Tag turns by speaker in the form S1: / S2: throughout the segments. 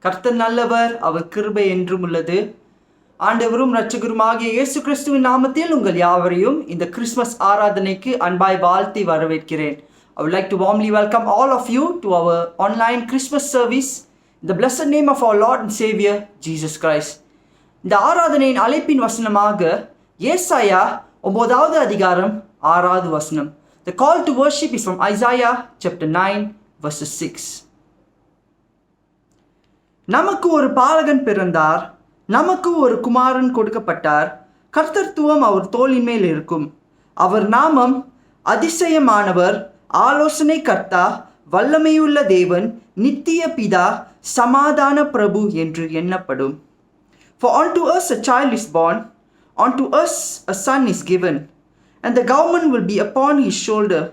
S1: கர்த்தர் நல்லவர், அவர் கிருபை என்றும் உள்ளது. ஆண்டவரும் இரட்சகருமாகிய இயேசு கிறிஸ்துவின் நாமத்தில் உங்கள் யாவரையும் இந்த கிறிஸ்மஸ் ஆராதனைக்கு அன்பாய் வாழ்த்தி வரவேற்கிறேன். I would like to warmly welcome all of you to our online Christmas service in the blessed name of our Lord and Savior Jesus Christ. இந்த ஆராதனையின் அழைப்பின் வசனமாக ஏசாயா 9வது அதிகாரம் 6வது வசனம். The call to worship is from Isaiah chapter 9 verses 6. நமக்கு ஒரு பாலகன் பிறந்தார், நமக்கு ஒரு குமாரன் கொடுக்கப்பட்டார், கர்த்தத்துவம் அவர் தோளின் மேல் இருக்கும். அவர் நாமம் அதிசயமானவர், ஆலோசனை கர்த்தா, வல்லமையுள்ள தேவன், நித்திய பிதா, சமாதான பிரபு என்று எண்ணப்படும். For unto us a child is born, unto us a son is given, and the government will be upon his shoulder,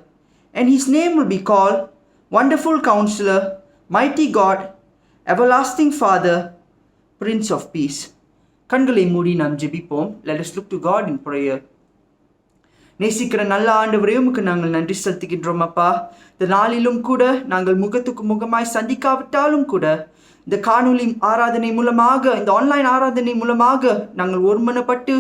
S1: and his name will be called Wonderful Counselor, Mighty God, Everlasting Father, Prince of Peace. கண்களை மூடி நாம் ஜெபிப்போம். Let us look to God in prayer. நேசிக்கிற நல்ல ஆண்டவரே, உமக்கு நாங்கள் நன்றி செலுத்துகின்றோம் அப்பா. இந்த நாளிலும் கூட நாங்கள் முகத்துக்கு முகமாய் சந்திக்காவிட்டாலும் கூட இந்த காணொளி ஆராதனை மூலமாக, இந்த ஆன்லைன் ஆராதனை மூலமாக நாங்கள் ஒருமனப்பட்டு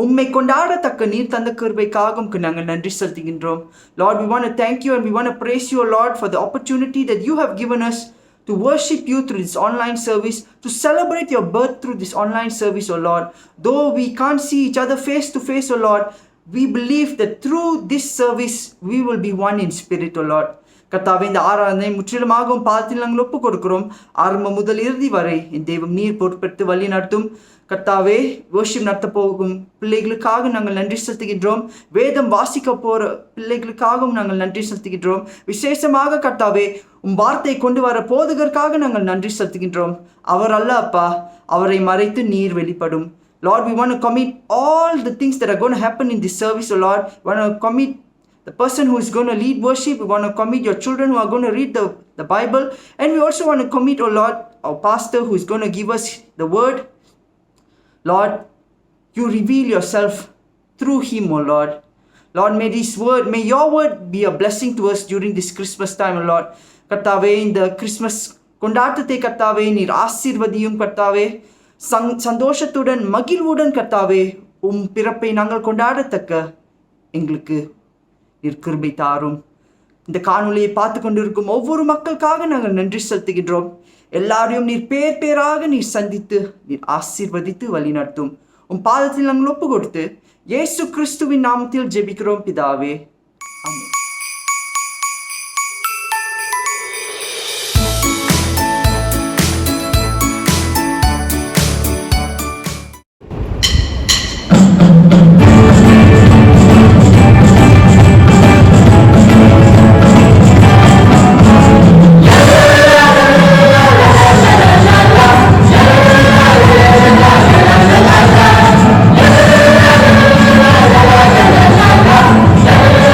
S1: உம்மை கொண்டாடத்தக்க நீர் தந்த கிருபைக்காக நாங்கள் நன்றி செலுத்துகின்றோம். Lord, we want to thank you and we want to praise you, Lord, for the opportunity that you have given us to worship you through this online service, to celebrate your birth through this online service, O Lord. Though we can't see each other face to face, O Lord, we believe that through this service we will be one in spirit, O Lord. கர்த்தாவே, இந்த ஆராதனை முற்றிலுமாகவும் பாதத்தில் நாங்கள் ஒப்புக் கொடுக்கிறோம். ஆரம்பம் முதல் இறுதி வரை என் தெய்வம் நீர் பொறுப்பெடுத்து வழி நடத்தும். கர்த்தாவே, வர்ஷிப் நடத்த போகும் பிள்ளைகளுக்காக நாங்கள் நன்றி செலுத்துகின்றோம். வேதம் வாசிக்க போற பிள்ளைகளுக்காகவும் நாங்கள் நன்றி செலுத்துகின்றோம். விசேஷமாக கர்த்தாவே, வார்த்தை கொண்டு வர போதகருக்காக நாங்கள் நன்றி செலுத்துகின்றோம். அவர் அல்ல அப்பா, அவரை மறைத்து நீர் வெளிப்படும். Lord, we want to commit all the things that are going to happen in this service, O Lord. We want to commit the person who is going to lead worship. We want to commit your children who are going to read the Bible. And we also want to commit, O Lord, our pastor who is going to give us the word. Lord, you reveal yourself through him, O Lord. Lord, may your word be a blessing to us during this Christmas time, O Lord. கர்த்தாவே, இந்த Christmas கொண்டாட்டத்தை கர்த்தாவே நீர் ஆசீர்வதியும். கர்த்தாவே, சந்தோஷத்துடன் மகிழ்வுடன் கர்த்தாவே உம் பிறப்பை நாங்கள் கொண்டாடத்தக்க எங்களுக்கு நீர் கிருபை தாரும். இந்த காணொலியை பார்த்து கொண்டிருக்கும் ஒவ்வொரு மக்களுக்காக நாங்கள் நன்றி செலுத்துகின்றோம். எல்லாரையும் நீர் பேர் பேராக நீர் சந்தித்து நீர் ஆசீர்வதித்து வழி நடத்தும். உம் பாதத்தில் நாங்கள் ஒப்பு கொடுத்து இயேசு கிறிஸ்துவின் நாமத்தில் ஜெபிக்கிறோம் பிதாவே, ஆமென்.
S2: La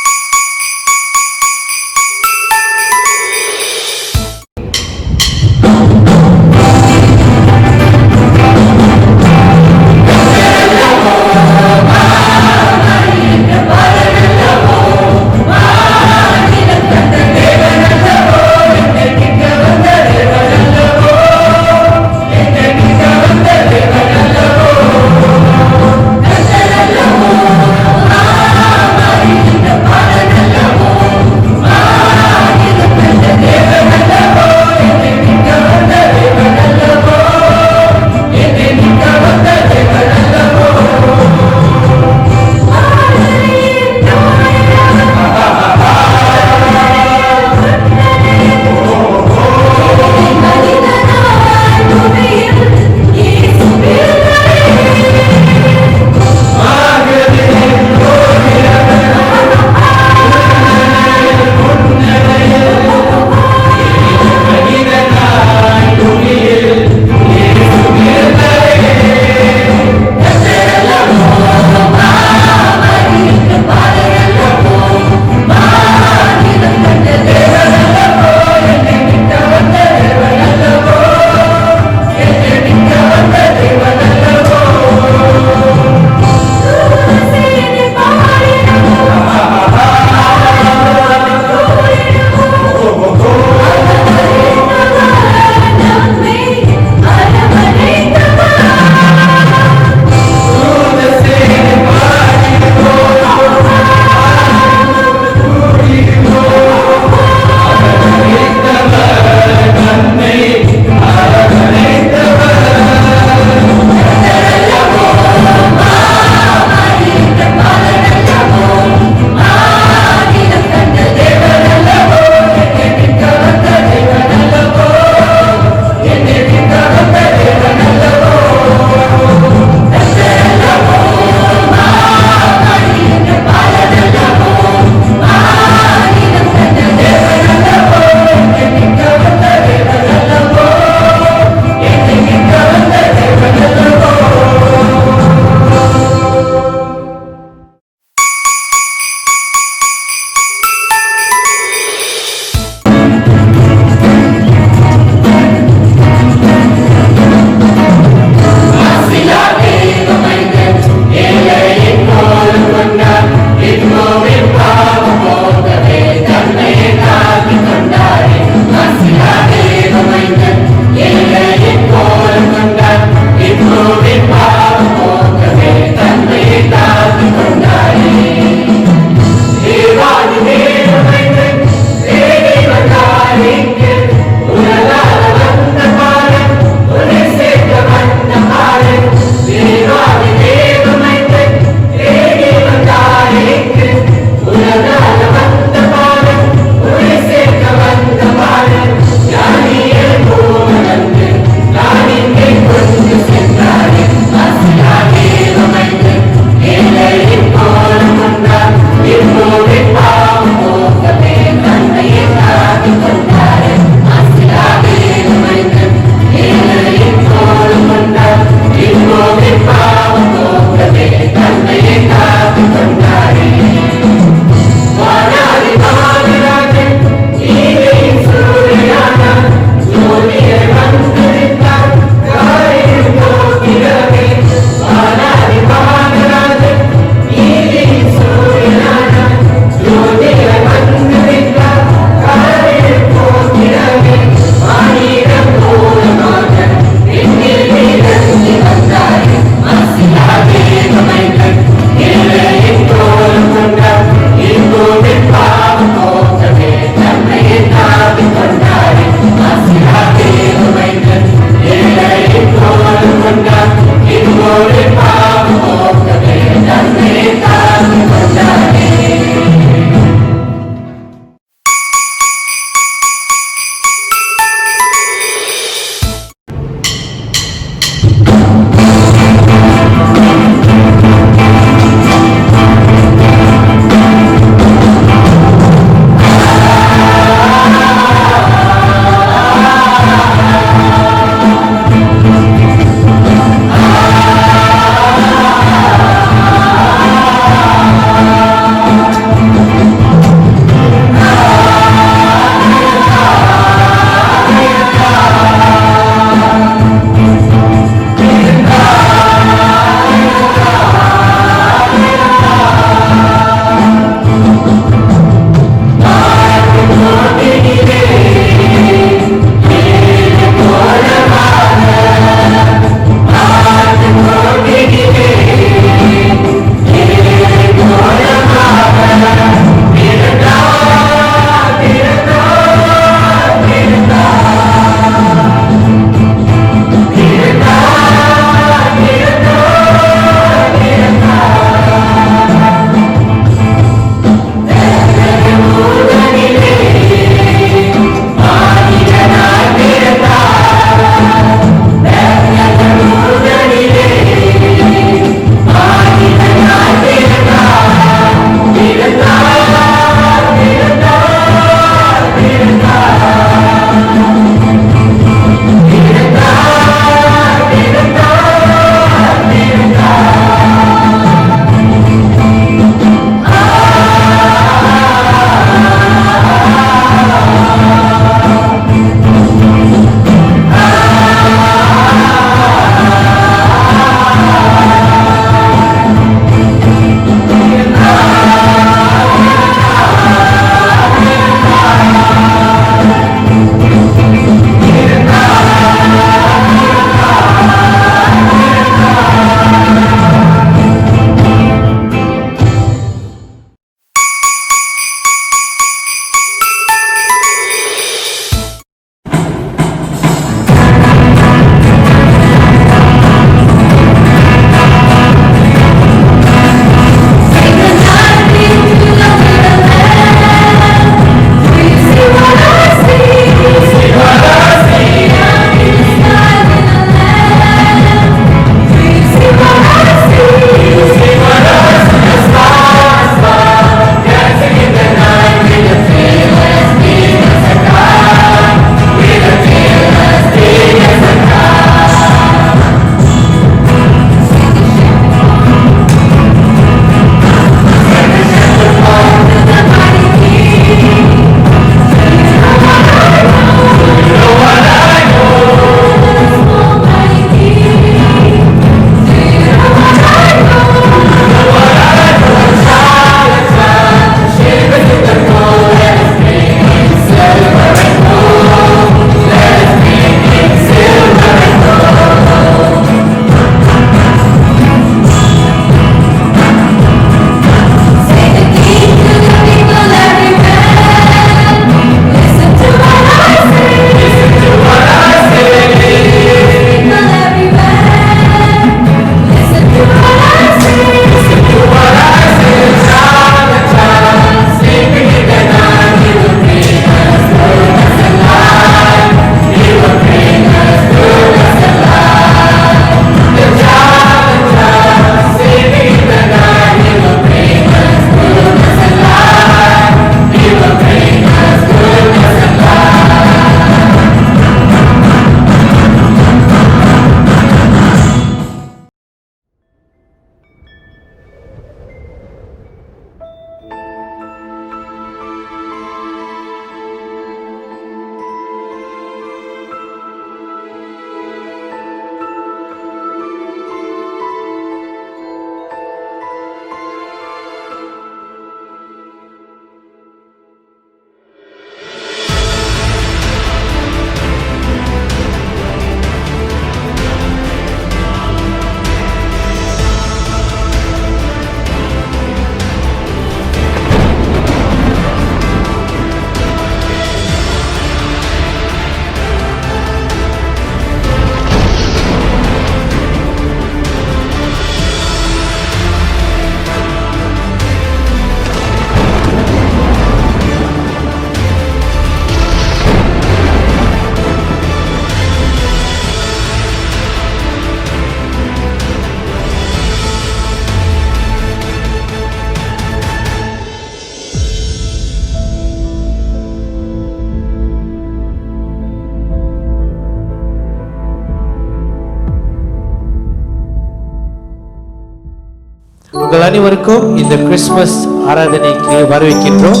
S2: உங்கள் அனைவருக்கும் இந்த கிறிஸ்மஸ் ஆராதனைக்கு வரவேற்கின்றோம்.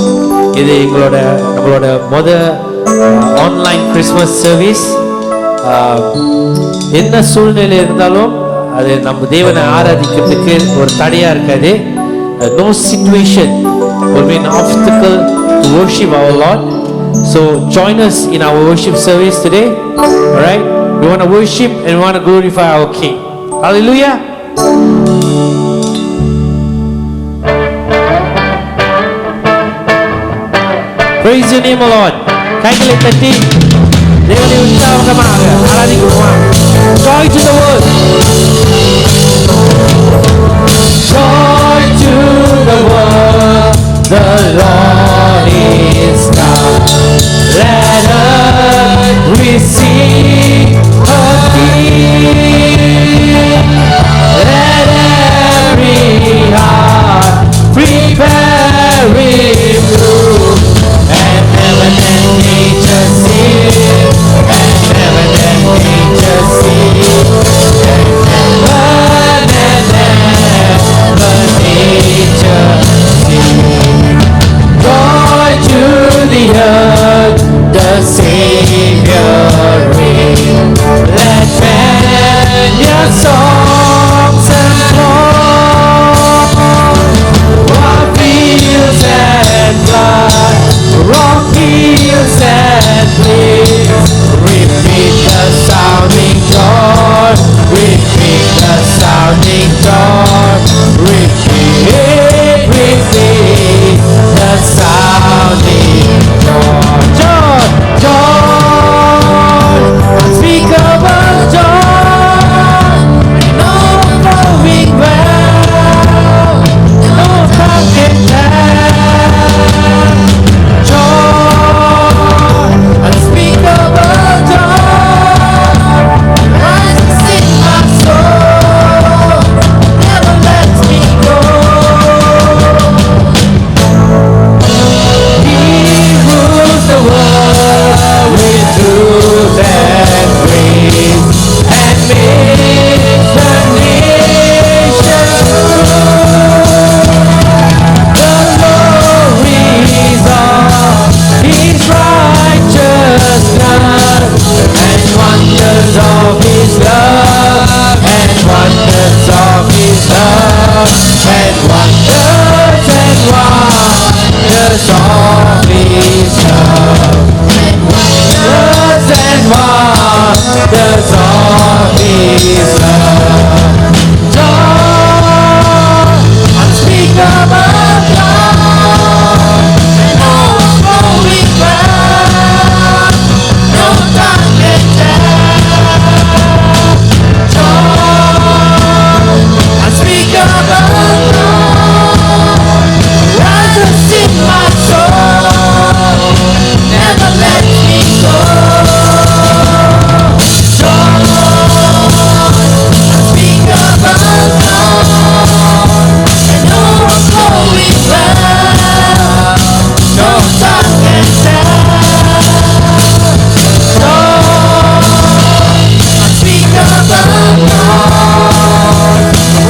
S2: இது நம்மளோட ஆன்லைன் கிறிஸ்மஸ் சர்வீஸ். என்ன சூழ்நிலை இருந்தாலும் அது நம்ம தேவனை ஆராதிக்கிறதுக்கு ஒரு தடையா இருக்காது. No situation will be an obstacle to worship our Lord. So join us in our worship service today. All right, we want to worship and we want to glorify our King. Hallelujah. Praise your name, Lord. கைகளை தட்டி தேவனை உற்சாகமாக ஆராதிக்கிறோம். Joy to the world. Joy to the world. The Lord is come. Let us receive a King. Let every heart prepare Him room. And heaven and nature sing. And heaven and nature sing. And heaven and nature sing. Joy to the earth, the Savior reign. Let men your songs employ. What fields and blood, rock hills and plains. Repeat the sounding chord, repeat the sounding chord, repeat, repeat the sounding chord. Joy, joy, unspeakable joy, no flowing well, no tongue can tell. Joy, unspeakable joy, rises in my soul, never lets me go. He rules the world with truth and grace, and makes the nations rule. The glories of His righteousness, and wonders of His love, and wonders of His love, and wonders of His love, and wonders of His love. Joy, unspeakable joy, no flowing well, no tongue can tell. Joy, unspeakable joy, rises in my soul, never lets me go. Joy, unspeakable joy, and no flowing well, no tongue can tell. Joy, unspeakable joy,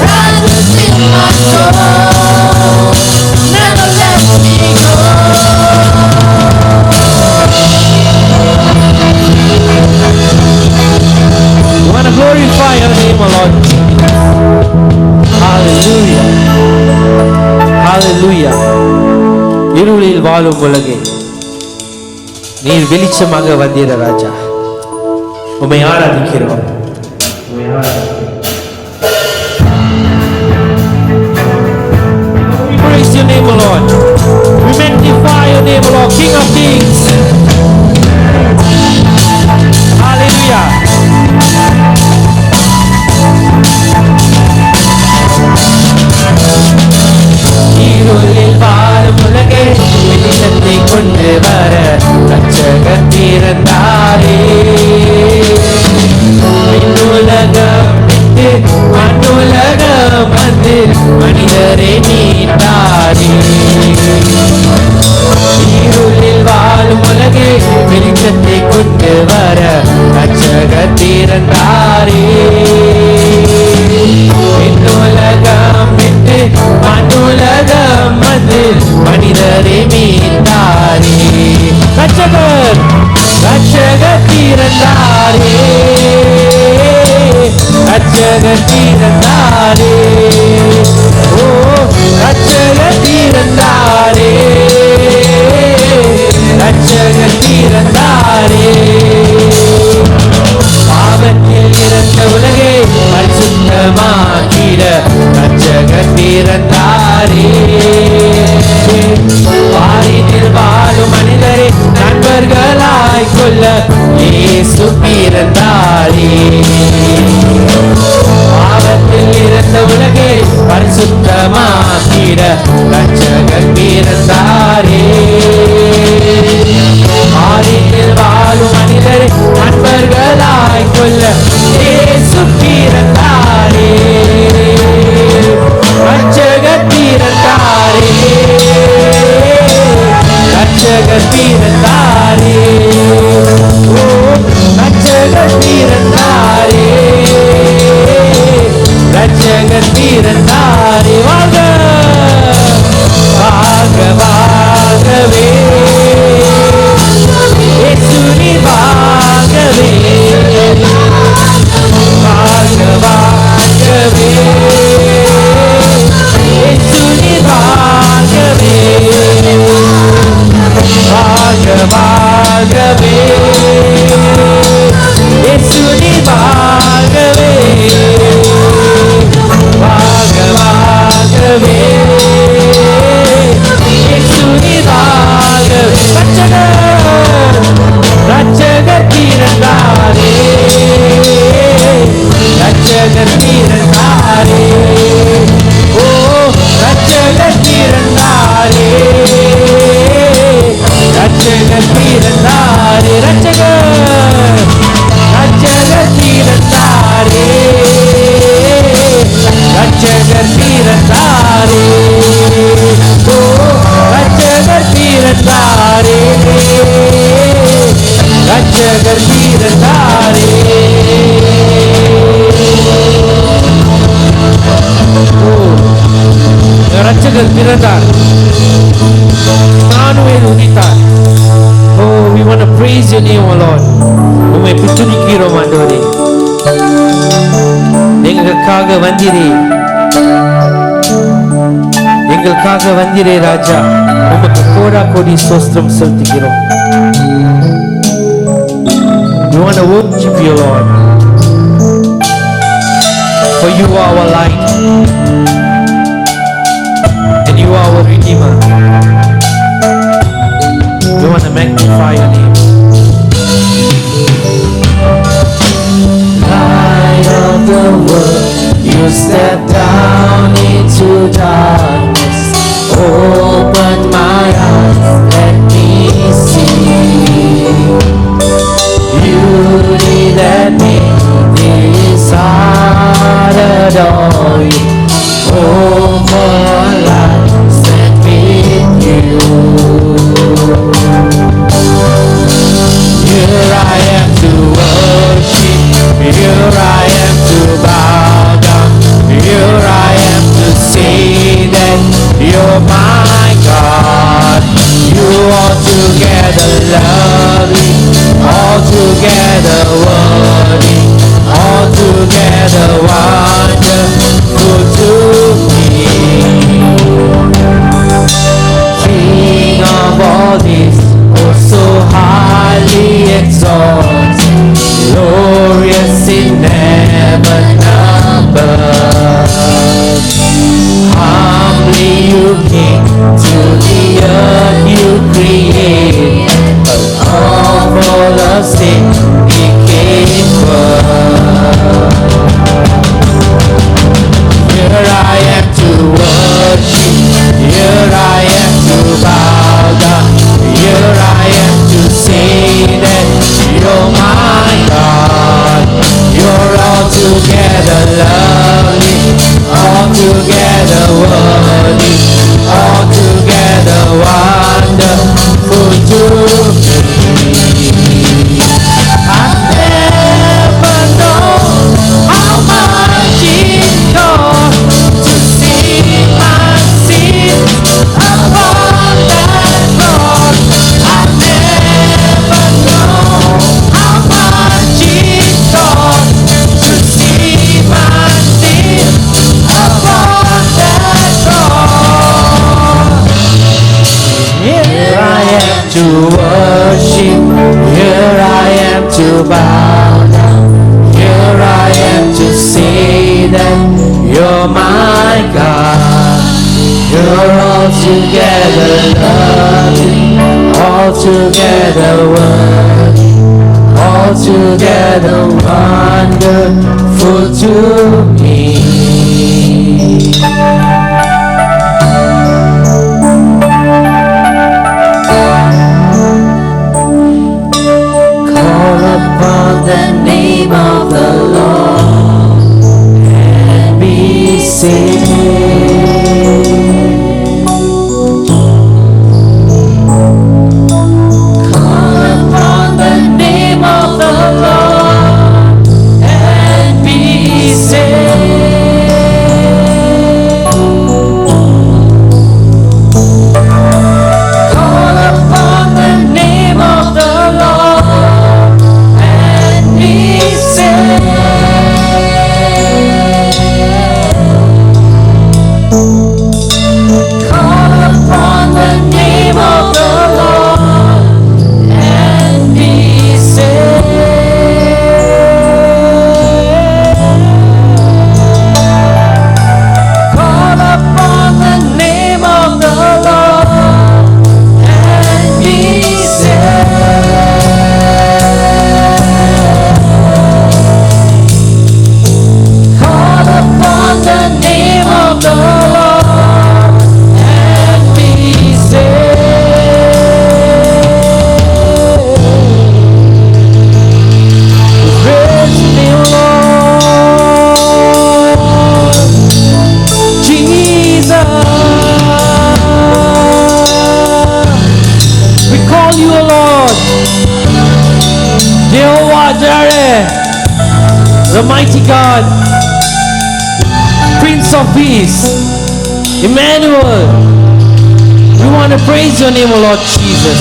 S2: rises in my soul, never lets me go. We want to glorify your name, O Lord. Hallelujah. Hallelujah. இருளில் வாழும் உலகே, நீர் வெளிச்சமாக வந்தீர ராஜா. உம்மை ஆராதிக்கிறோம். We praise your name, O Lord. We magnify your name, O Lord, King of Kings. Hallelujah. இருளில் வாழும் உலகே, வெளிச்சத்தை கொண்டு வர ரட்சகர் பிறந்தாரே. விண்ணுலகம் விட்டு மண்ணுலகம் வந்து மனிதரை மீட்டாரே. இருளில் வாழும் உலகே, வெளிச்சத்தை கொண்டு வர ரட்சகர் பிறந்தாரே. விண்ணுலகம் விட்டு பிறந்தாரே ரட்சகர் பிறந்தாரே ஓ ரட்சகர் பிறந்தாரே ரட்சகர் பிறந்தாரே பாவத்தில் இறந்த உலகை பரிசுத்தமாக்கிட ரட்சகர் பிறந்தாரே வாரினில் வாழும் மனிதரை நண்பர்களாய் கொள்ள இயேசு பிறந்தாரே பாவத்தில் இறந்த உலகை பரிசுத்தமாக்கிட ரட்சகர் பிறந்தாரே வாரினில் வாழும் மனிதரை நண்பர்களாய் கொள்ள இயேசு பிறந்தாரே ரட்சகர் பிறந்தாரே ரட்சகர் பிறந்தாரே ஓ ரட்சகர் பிறந்தாரே ரட்சகர் பிறந்தாரே வாழ்க வாழ்க வாழ்கவே இயேசுவே வாழ்கவே வாழ்க வாழ்கவே இயேசுவே வாழ்கவே வாழ்க வாழ்கவே இயேசுவே வாழ்கவே வாழ்க வாழ்கவே இயேசுவே வாழ்கவே ரட்சகர் பிறந்தாரே ரட்சகர் பிறந்தாரே ஓ ரட்சகர் பிறந்தாரே ரட்சகர் பிறந்தாரே ரட்சகர் ரட்சகர் பிறந்தாரே ரட்சகர் பிறந்தாரே ஓ ரட்சகர் பிறந்தாரே ரட்சகர் பிறந்தாரே ரட்சகர் பிறந்தார் Emmanuel உதித்தார் Oh, we want to praise your name, O Lord. உம்மை பிச்சுரிக்கிறோம் ஆண்டவரே எங்களுக்காக வந்தீரே எங்களுக்காக வந்தீரே ராஜா உமக்கு கோடா கோடி ஸ்தோத்திரம் செலுத்துகிறோம் We want to worship you, Lord, for you are our light and you are our Redeemer. We want to magnify your name. Light of the world, you step down into darkness. Open my eyes, let me see beauty that made this heart adore you. Oh, for life spent with you. Here I am to worship, here I am to bow down, here I am to say that you're my God. You altogether lovely, altogether worthy, altogether wonderful to me. King of all this, oh so highly exalted, glorious in never numbered. Humbly you came to the earth you created, all for the sin became birth. Here I am to worship, here I am to bow down, here I am to say that you're my God, you're altogether to worship. Here I am to bow down. Here I am to say that you're my God. You're altogether loving, altogether worthy, altogether wonderful to me. Call upon the name of the Lord and be saved. The mighty God, Prince of Peace, Emmanuel. We want to praise your name, O Lord Jesus.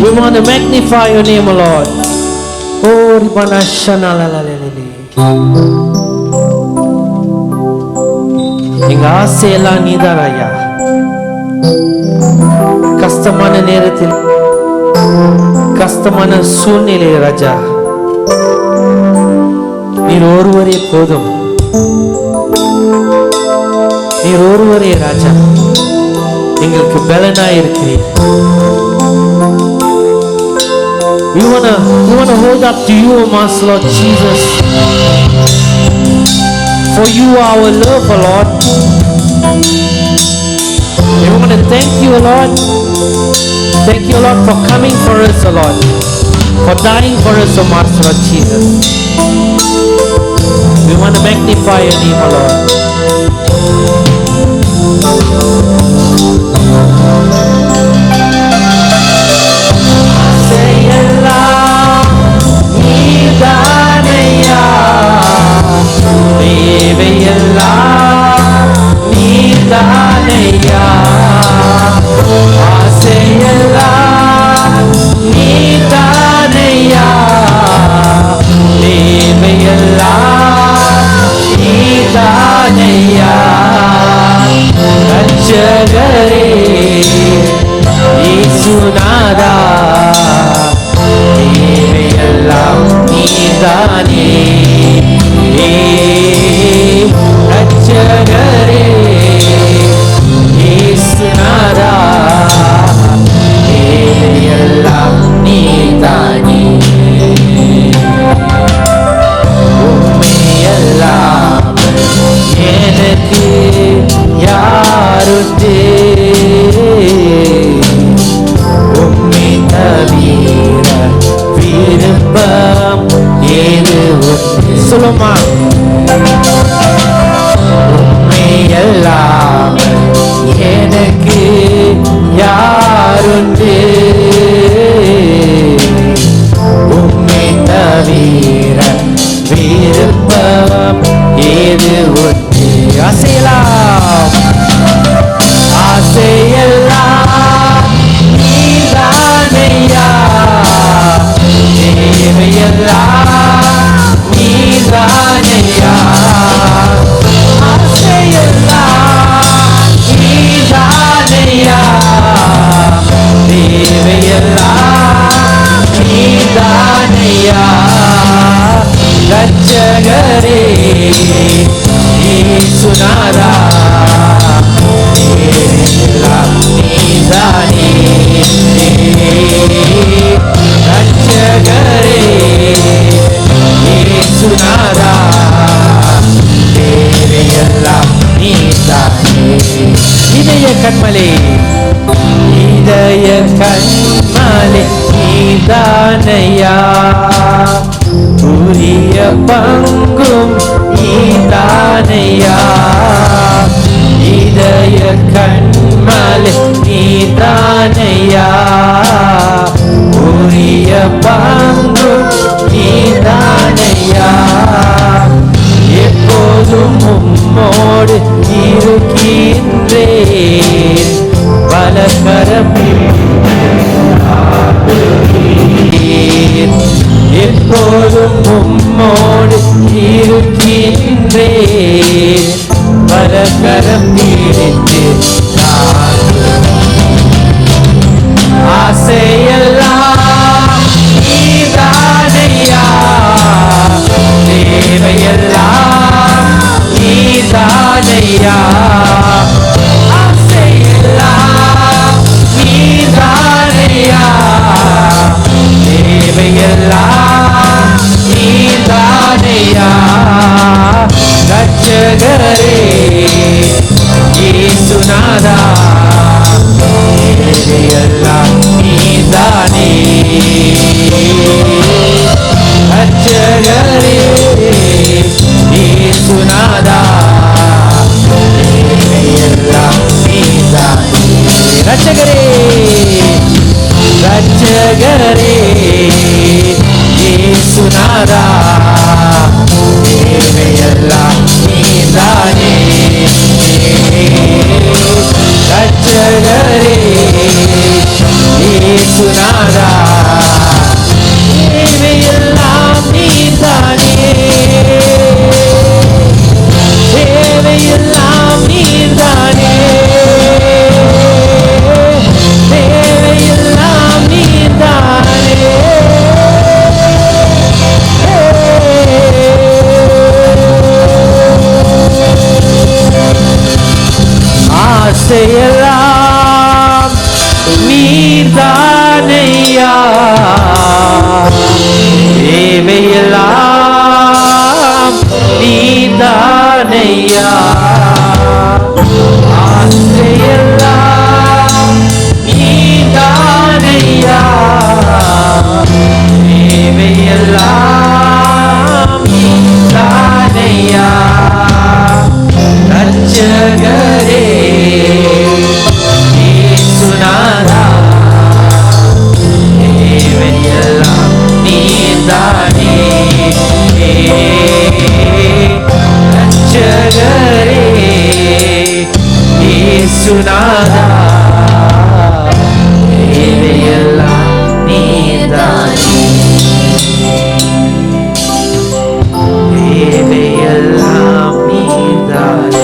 S2: We want to magnify your name, O Lord. Oh, Ribana Shana la la la la. எங்க ஆசையெல்லாம் நீதாராயா. கஷ்டமான நேரத்தில், கஷ்டமான சூழ்நிலை ராஜா, நீர் ஒருவரே போதும். நீர் ஒருவரே ராஜா எங்களுக்கு பலனாய் இருக்கிறீர். We wanna hold up to you, Master Lord Jesus. For you are our love, O Lord. We want to thank you, O Lord. Thank you, Lord, for coming for us, O Lord. For dying for us, O Master Lord Jesus. We want to magnify your name, O Lord. ஆசையெல்லாம் நீதானையா, தேவையெல்லாம் நீதானையா. ஆசையெல்லாம் நீதானையா, தேவையெல்லாம் நீதானையா. ரட்சகரே இயேசுநாதா, தேவையெல்லாம் நீதானே. ரட்சகரே இயேசுநாதா, தேவையெல்லாம் நீதானே. உம்மையல்லாமல் எனக்கு யாருண்டு, உம்மை தவிர விருப்பம் ஏது உண்டு. சொல்லுமா, உம்மையல்லாமல் எனக்கு யாருண்டு, உம்மை தவிர விருப்பம் ஏது உண்டு. ஆசையெல்லாம் ஆசையெல்லாம் நீதானையா, தேவையெல்லாம் நீதானையா. ஆசையெல்லாம் நீதானையா, தேவையெல்லாம் ரட்சகரே இயேசுநாதா எல்லாம் நீதானே ரட்சகரே இயேசுநாதா எல்லாம் நீதானே இதய கண்மலே இதய கண்மலே நீதானையா உரிய பங்கும் நீதானையா இதய கண்மலே நீதானையா உரிய பங்கும் நீதானையா எப்போதும் உம்மோடு இருக்கின்றேன் பலகரப்பில் எப்போதும் உம்மோடு இருக்கின்றேன் பலகரம் பிடித்து ஆசையெல்லாம் நீதானையா தேவையெல்லாம் நீதானையா ஆசையெல்லாம் நீதானையா தேவையெல்லாம் நீதானையா ரட்சகரே இயேசுநாதா தேவையெல்லாம் நீதானே ரட்சகரே இயேசுநாதா தேவையெல்லாம் நீதானே ரட்சகரே ரட்சகரே இயேசுநாதா தேவையெல்லாம் நீதானே ரட்சகரே இயேசுநாதா தேவையெல்லாம் நீதானே தேவையெல்லாம் நீதானே தேவையெல்லாம் நீதானே ஆசையெல்லாம் நீதானையா தேவையெல்லாம் நீதானையா ஆசையெல்லாம் நீதானையா தேவையெல்லாம் நீதானையா ரட்சகரே இயேசுநாதா தேவையெல்லாம் நீதானே ரட்சகரே இயேசுநாதா தேவையெல்லாம் நீதானே தேவையெல்லாம் நீதானே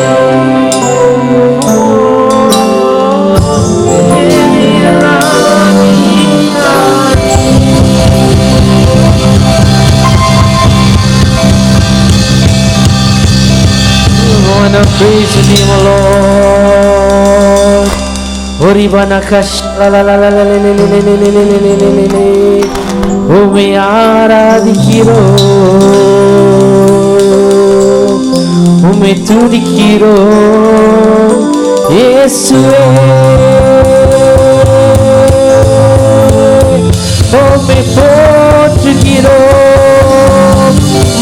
S2: praise the name of Lord. Oribana kash la la la la la la la la la la la la la. உம்மை ஆராதிக்கிறோம் உம்மை துதிக்கிறோம் இயேசுவே உம்மை போற்றுகிறோம்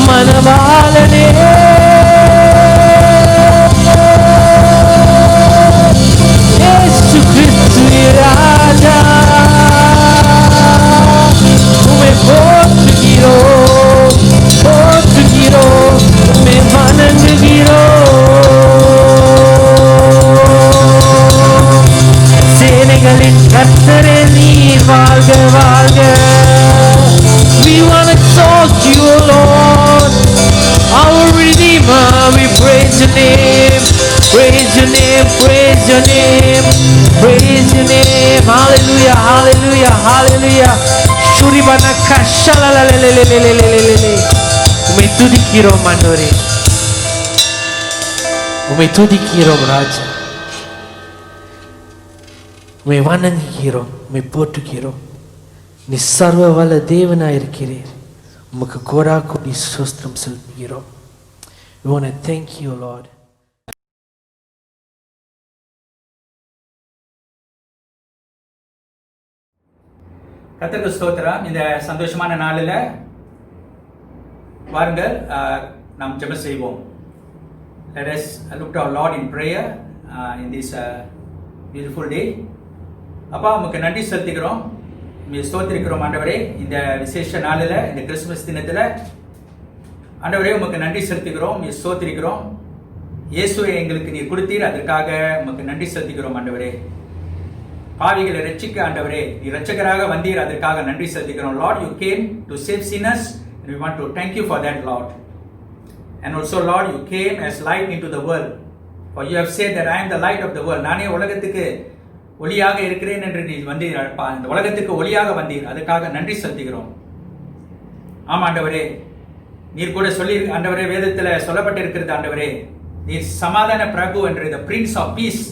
S2: மனவாளனே கர்த்தரே நீர் வாழ்க வாழ்க. We want to exalt you, O Lord, our Redeemer. We praise your name, praise your name, praise your name, praise your name. Hallelujah, hallelujah, hallelujah. Shuribana kashala la la la la la la la la. உம்மை துதிக்கிறோம் ஆண்டவரே, உம்மை துதிக்கிறோம் ராஜா, உம்மை வணங்குகிறோம், உம்மை போற்றுகிறோம். நீ சர்வ வல்ல தேவனாயிருக்கிறீர். உமக்கு கோடா கோடி ஸ்தோத்திரம் செலுத்துகிறோம். We want to thank you, Lord.
S3: கர்த்தருக்கு ஸ்தோத்திரம். இந்த சந்தோஷமான நாளில் வாருங்கள் நாம் ஜெபம் செய்வோம். Let us look to our Lord in prayer in this beautiful day. அப்பா, உமக்கு நன்றி செலுத்துகிறோம், ஸ்தோத்திரிக்கிறோம் ஆண்டவரே. இந்த விசேஷ நாளில், இந்த கிறிஸ்துமஸ் தினத்தில் ஆண்டவரே உமக்கு நன்றி செலுத்துகிறோம், ஸ்தோத்திரிக்கிறோம். இயேசுவை எங்களுக்கு நீர் கொடுத்தீர், அதற்காக உமக்கு நன்றி செலுத்துகிறோம் ஆண்டவரே. பாவிகளை ரட்சிக்க ஆண்டவரே நீர் ரட்சகராக வந்தீர், அதற்காக நன்றி செலுத்துகிறோம். Lord, you came to save sinners and we want to thank you for that, Lord. And also, Lord, you came as light into the world, for you have said that I am the light of the world. நானே உலகத்துக்கு ஒளியாக இருக்கிறேன் என்று நீ வந்தீர், இந்த உலகத்துக்கு ஒளியாக வந்தீர், அதுக்காக நன்றி செலுத்துகிறோம். ஆமா ஆண்டவரே, நீர் கூட சொல்லி ஆண்டவரே, வேதத்தில் சொல்லப்பட்டிருக்கிறது ஆண்டவரே, நீர் சமாதான பிரபு என்று, the Prince of Peace.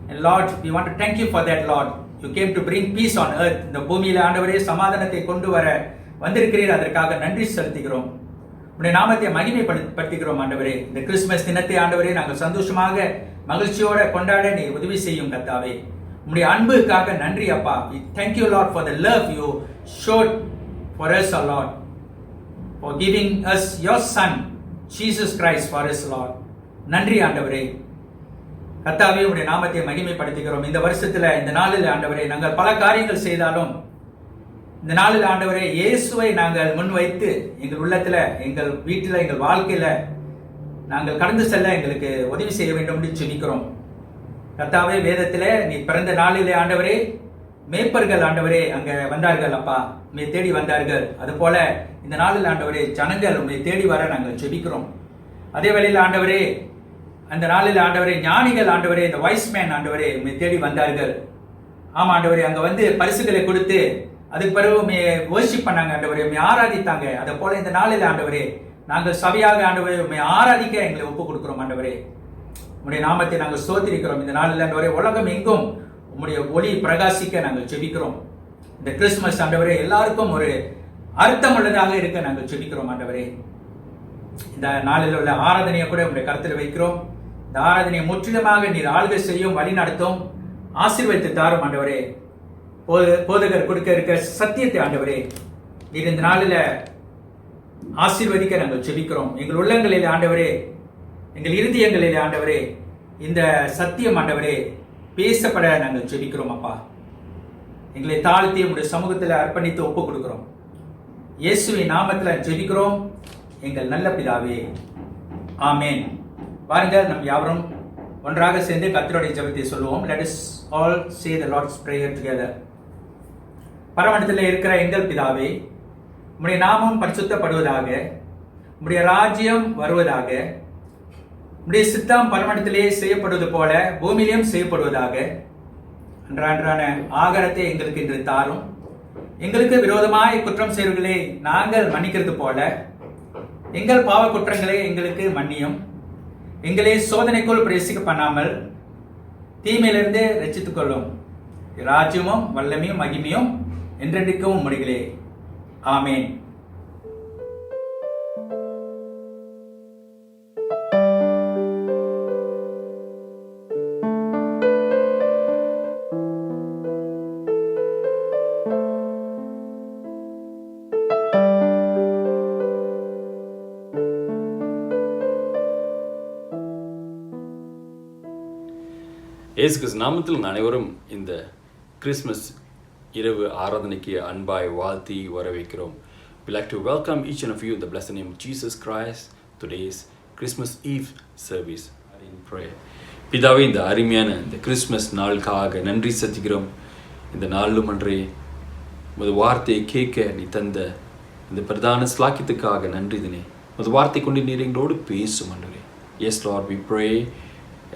S3: And Lord, we want to thank you for that, Lord. You came to bring peace on earth. இந்த பூமியில ஆண்டவரே சமாதானத்தை கொண்டு வர வந்திருக்கிறீர், அதற்காக நன்றி செலுத்துகிறோம். உடைய நாமத்தை மகிமைப்படுத்துகிறோம் ஆண்டவரே. இந்த கிறிஸ்துமஸ் தினத்தை ஆண்டவரே நாங்கள் சந்தோஷமாக மகிழ்ச்சியோட கொண்டாட நீர் உதவி செய்யும் கர்த்தாவே. உடைய அன்புக்காக நன்றி அப்பா. We thank you, Lord, for the love you showed for us, O Lord, for giving us your son Jesus Christ for us, Lord. நன்றி ஆண்டவரே. கர்த்தாவே, உடைய நாமத்தை மகிமைப்படுத்துகிறோம். இந்த வருஷத்துல, இந்த நாளில் ஆண்டவரே, நாங்கள் பல காரியங்கள் செய்தாலும் இந்த நாளில் ஆண்டவரே இயேசுவை நாங்கள் முன்வைத்து எங்கள் உள்ளத்துல, எங்கள் வீட்டில், எங்கள் வாழ்க்கையில நாங்கள் கடந்து செல்ல எங்களுக்கு உதவி செய்ய வேண்டும் என்று ஜெபிக்கிறோம். கர்த்தாவே, வேதத்திலே நீ பிறந்த நாளிலே ஆண்டவரே மேய்ப்பர்கள் ஆண்டவரே அங்க வந்தார்கள் அப்பா, உம்மை தேடி வந்தார்கள். அது போல இந்த நாளில் ஆண்டவரே ஜனங்கள் உம்மை தேடி வர நாங்கள் ஜெபிக்கிறோம். அதே வேளையில் ஆண்டவரே, அந்த நாளில் ஆண்டவரே ஞானிகள் ஆண்டவரே, இந்த வைஸ் மேன் ஆண்டவரே உம்மை தேடி வந்தார்கள். ஆமா ஆண்டவரே, அங்க வந்து பரிசுகளை கொடுத்து அதுக்கு பிறகு உம்மை வர்ஷிப் பண்ணாங்க ஆண்டவரே, உம்மை ஆராதித்தாங்க. அதை போல இந்த நாளில் ஆண்டவரே நாங்கள் சபையாக ஆண்டவரே உம்மை ஆராதிக்க எங்களை ஒப்பு கொடுக்கிறோம் ஆண்டவரே. உம்முடைய நாமத்தை நாங்கள் ஸ்தோத்திரிக்கிறோம். இந்த நாளில் ஆண்டவரே உலகம் எங்கும் உம்முடைய ஒளி பிரகாசிக்க நாங்கள் ஜெபிக்கிறோம். இந்த கிறிஸ்துமஸ் ஆண்டவரே எல்லாருக்கும் ஒரு அர்த்தம் உள்ளதாக இருக்க நாங்கள் ஜெபிக்கிறோம் ஆண்டவரே. இந்த நாளில் உள்ள ஆராதனையை கூட உங்களுடைய கருத்தில் வைக்கிறோம். இந்த ஆராதனையை முற்றிலுமாக நீர் ஆளுகை செய்யும், வழி நடத்தும், ஆசீர்வதித்து தாரும் ஆண்டவரே. போதகர் கொடுக்க இருக்க சத்தியத்தை ஆண்டவரே நீர் இந்த நாளில் ஆசீர்வதிக்க நாங்கள் ஜெபிக்கிறோம். எங்கள் உள்ளங்களில் ஆண்டவரே, எங்கள் இருதயங்களில் ஆண்டவரே இந்த சத்தியம் ஆண்டவரே பேசப்பட நாங்கள் ஜெபிக்கிறோம் அப்பா. எங்களை தாழ்த்தி உங்களுடைய சமூகத்தில் அர்ப்பணித்து ஒப்பு கொடுக்கிறோம். இயேசுவின் நாமத்தில் ஜெபிக்கிறோம் எங்கள் நல்ல பிதாவே, ஆமேன். வாருங்கள், நம் யாவரும் ஒன்றாக சேர்ந்து கர்த்தருடைய ஜெபத்தை சொல்லுவோம். Let us all say the Lord's prayer together. பரமண்டலத்தில் இருக்கிற எங்கள் பிதாவே, உம்முடைய நாமம் பரிசுத்தப்படுவதாக, உம்முடைய ராஜ்யம் வருவதாக, உம்முடைய சித்தம் பரமண்டலத்திலே செய்யப்படுவது போல பூமியிலும் செய்யப்படுவதாக. அன்றான ஆகாரத்தை எங்களுக்கு இன்று தாரும். எங்களுக்கு விரோதமாய் குற்றம் செய்வர்களை நாங்கள் மன்னிக்கிறது போல எங்கள் பாவ குற்றங்களை எங்களுக்கு மன்னியும். எங்களை சோதனைக்குள் பிரவேசிக்க பண்ணாமல் தீமையிலிருந்து ரட்சித்துக் கொள்ளும். ராஜ்யமும் வல்லமையும் மகிமையும் என்றென்றைக்கும் உம்முடையதே. ஆமேன்.
S4: இயேசு கிறிஸ்து நாமத்தில் அனைவரும் இந்த கிறிஸ்மஸ் இரவு ஆராதனைக்கு அன்பாய் வாழ்த்தி வரவேற்கிறோம். We like to welcome each and of you in the blessed name of Jesus Christ today's Christmas Eve service in prayer. பிதாவே, இந்த அருமையான இந்த கிறிஸ்மஸ் நாளுக்காக நன்றி செலுத்துகிறோம். இந்த நாளும் அன்றே உமது வார்த்தையை கேட்க நீ தந்த இந்த பிரதான ஸ்லாக்கியத்துக்காக நன்றி தினே. உமது வார்த்தை கொண்டு நீர் எங்களோடு பேசும் ஆண்டவரே. Yes Lord, we pray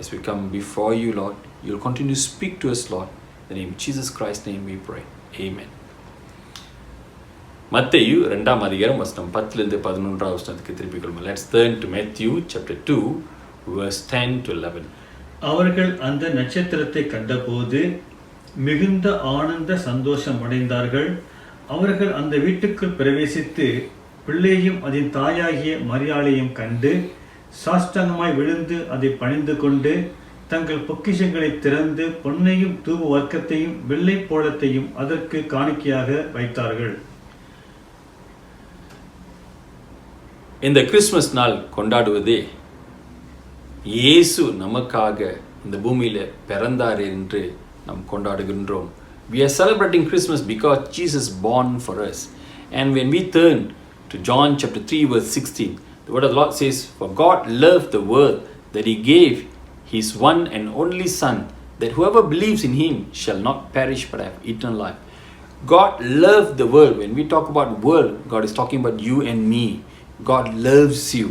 S4: as we come before you, Lord, you'll continue to speak to us, Lord. In the name of Jesus Christ's name we pray. Amen. மத்தேயு 2ஆம் அதிகாரம் வசனம் 10லிருந்து 11ஆம் வசனத்துக்கு திருப்பிக் கொள்ளுங்கள். Let's turn to Matthew chapter 2 verse 10 to 11.
S5: அவர்கள் அந்த நட்சத்திரத்தை கண்டபோது மிகுந்த ஆனந்த சந்தோஷம் அடைந்தார்கள். அவர்கள் அந்த வீட்டுக்குள் பிரவேசித்து பிள்ளையும் அதன் தாயாகிய மரியாளையும் கண்டு சாஷ்டாங்கமாய் விழுந்து அதை பணிந்து கொண்டு தங்கள் பொக்கிஷங்களை திறந்து பொன்னையும் தூப வர்க்கத்தையும் வெள்ளை போளத்தையும் அதற்கு காணிக்கையாக வைத்தார்கள்.
S4: இந்த கிறிஸ்மஸ் நாள் கொண்டாடுவதே இயேசு நமக்காக இந்த பூமியில பிறந்தார் என்று நாம் கொண்டாடுகின்றோம். We are celebrating Christmas because Jesus born for us. And when we turn to John chapter 3 verse 16, the word of the Lord says, "For God loved the world that he gave his one and only Son, that whoever believes in him shall not perish but have eternal life." God loved the world. When we talk about world, God is talking about you and me. God loves you.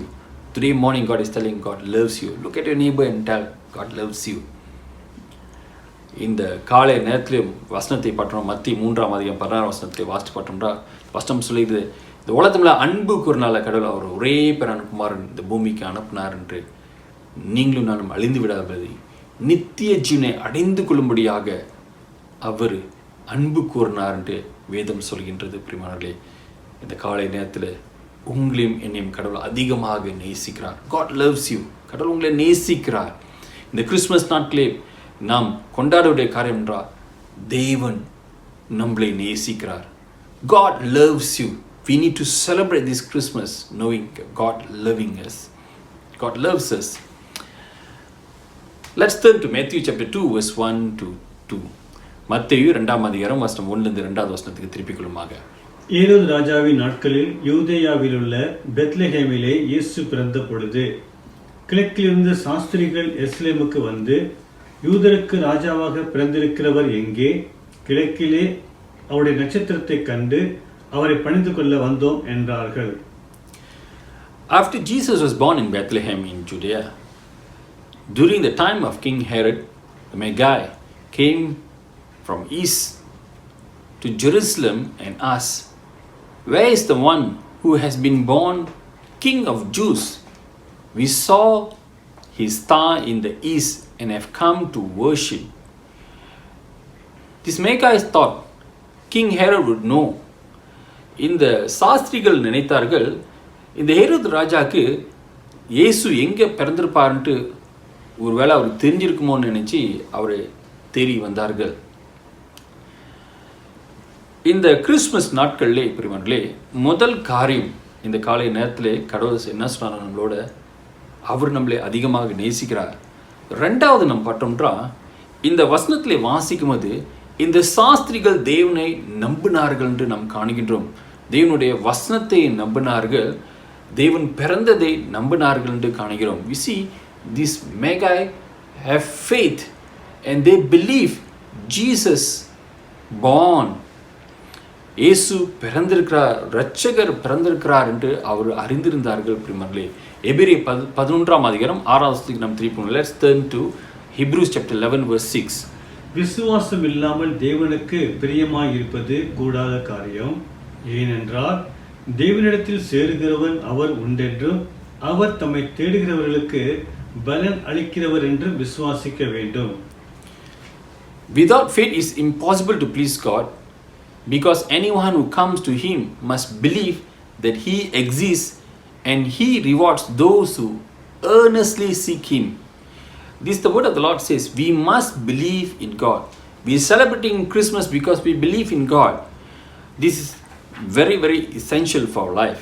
S4: Today morning God is telling God loves you. Look at your neighbor and tell God loves you. இந்த காலை நேரத்திலும் வசனத்தை பற்றோம். மத்தி 3ஆம் அதிகாரம் 16ஆம் வசனத்தை வாசித்து பார்த்தோம்னா வசனம் சொல்லிடுது, இந்த உலகத்துல அன்பு கூறினால கடவுள் அவர் ஒரே பேரான குமாரன் இந்த பூமிக்கு அனுப்பினார் என்று நீங்களும் நானும் அழிந்து விடாதபடி நித்திய ஜீவனை அடைந்து கொள்ளும்படியாக அவர் அன்பு கூறினார் என்று வேதம் சொல்கின்றது. பிரியமானவர்களே, இந்த காலை நேரத்தில் உங்களையும் என்னையும் கடவுள் அதிகமாக நேசிக்கிறார். God loves you. கடவுள் உங்களை நேசிக்கிறார். இந்த கிறிஸ்மஸ் நாட்களே நாம் கொண்டாடுடைய காரியம் என்றால் தேவன் நம்மளை நேசிக்கிறார். God loves you. We need to celebrate this Christmas knowing God loving us. God loves us. Let's turn to Matthew chapter 2 verse 1 to 2. மத்தேயு 2ஆம் அதிகாரம் வசனம் 1லிருந்து 2வது வசனத்துக்கு திருப்பிக் கொள்ளுமாக.
S5: ஏரோது ராஜாவின் நாட்களில் யூதேயாவிலுள்ள பெத்லெஹேமிலே இயேசு பிறந்த பொழுது கிழக்கிலிருந்து சாஸ்திரிகள் எருசலேமுக்கு வந்து, யூதருக்கு ராஜாவாக பிறந்திருக்கிறவர் எங்கே? கிழக்கிலே அவருடைய நட்சத்திரத்தை கண்டு அவரை பணிந்து கொள்ள வந்தோம் என்றார்கள்.
S4: After Jesus was born in Bethlehem in Judea, during the time of King Herod, the Magi came from east to Jerusalem and asked, "Where is the one who has been born King of Jews? We saw his star in the east and have come to worship." This Magi thought King Herod would know. இந்த சாஸ்திரிகள் நினைத்தார்கள், இந்த ஹேரோது ராஜாக்கு இயேசு எங்கே பிறந்திருப்பார்ன்ட்டு ஒருவேளை அவருக்கு தெரிஞ்சிருக்குமோன்னு நினைச்சு அவரை தேடி வந்தார்கள். இந்த கிறிஸ்மஸ் நாட்களிலே பிரிவர்களே முதல் காரியம் இந்த காலை நேரத்திலே கடவுள் என்ன சொன்னார் நம்மளோட, அவர் நம்மளை அதிகமாக நேசிக்கிறார். ரெண்டாவது நம்ம பார்த்தோம்னா இந்த வசனத்திலே வாசிக்கும் போது இந்த சாஸ்திரிகள் தேவனை நம்பினார்கள் என்று நாம் காணுகின்றோம். தேவனுடைய வசனத்தை நம்பினார்கள், தேவன் பிறந்ததை நம்பினார்கள் என்று காணுகிறோம். We see these Magi have faith and they believe Jesus born. இயேசு பிறந்திருக்கிறார், இரட்சகர் பிறந்திருக்கிறார் என்று அவர் அறிந்திருந்தார்கள். பிரியமானவர்களே, எபிரேயர் 11ஆம் அதிகாரம் 6ஆம் வசனத்துக்கு நாம் திருப்பி போகணும். Let's turn to Hebrews chapter 11 verse 6.
S5: விசுவாசம் இல்லாமல் தேவனுக்கு பிரியமாய் இருப்பது கூடாத காரியம். ஏனென்றால் தேவனிடத்தில் சேருகிறவன் அவர் உண்டென்றும் அவர் தம்மை தேடுகிறவர்களுக்கு பலன் அளிக்கிறவர் என்றும் விசுவாசிக்க வேண்டும்.
S4: Without faith it is impossible to please God, because anyone who comes to him must believe that he exists and he rewards those who earnestly seek him. This the word of the Lord says, we must believe in God. We are celebrating Christmas because we believe in God. This is very, very essential for our life.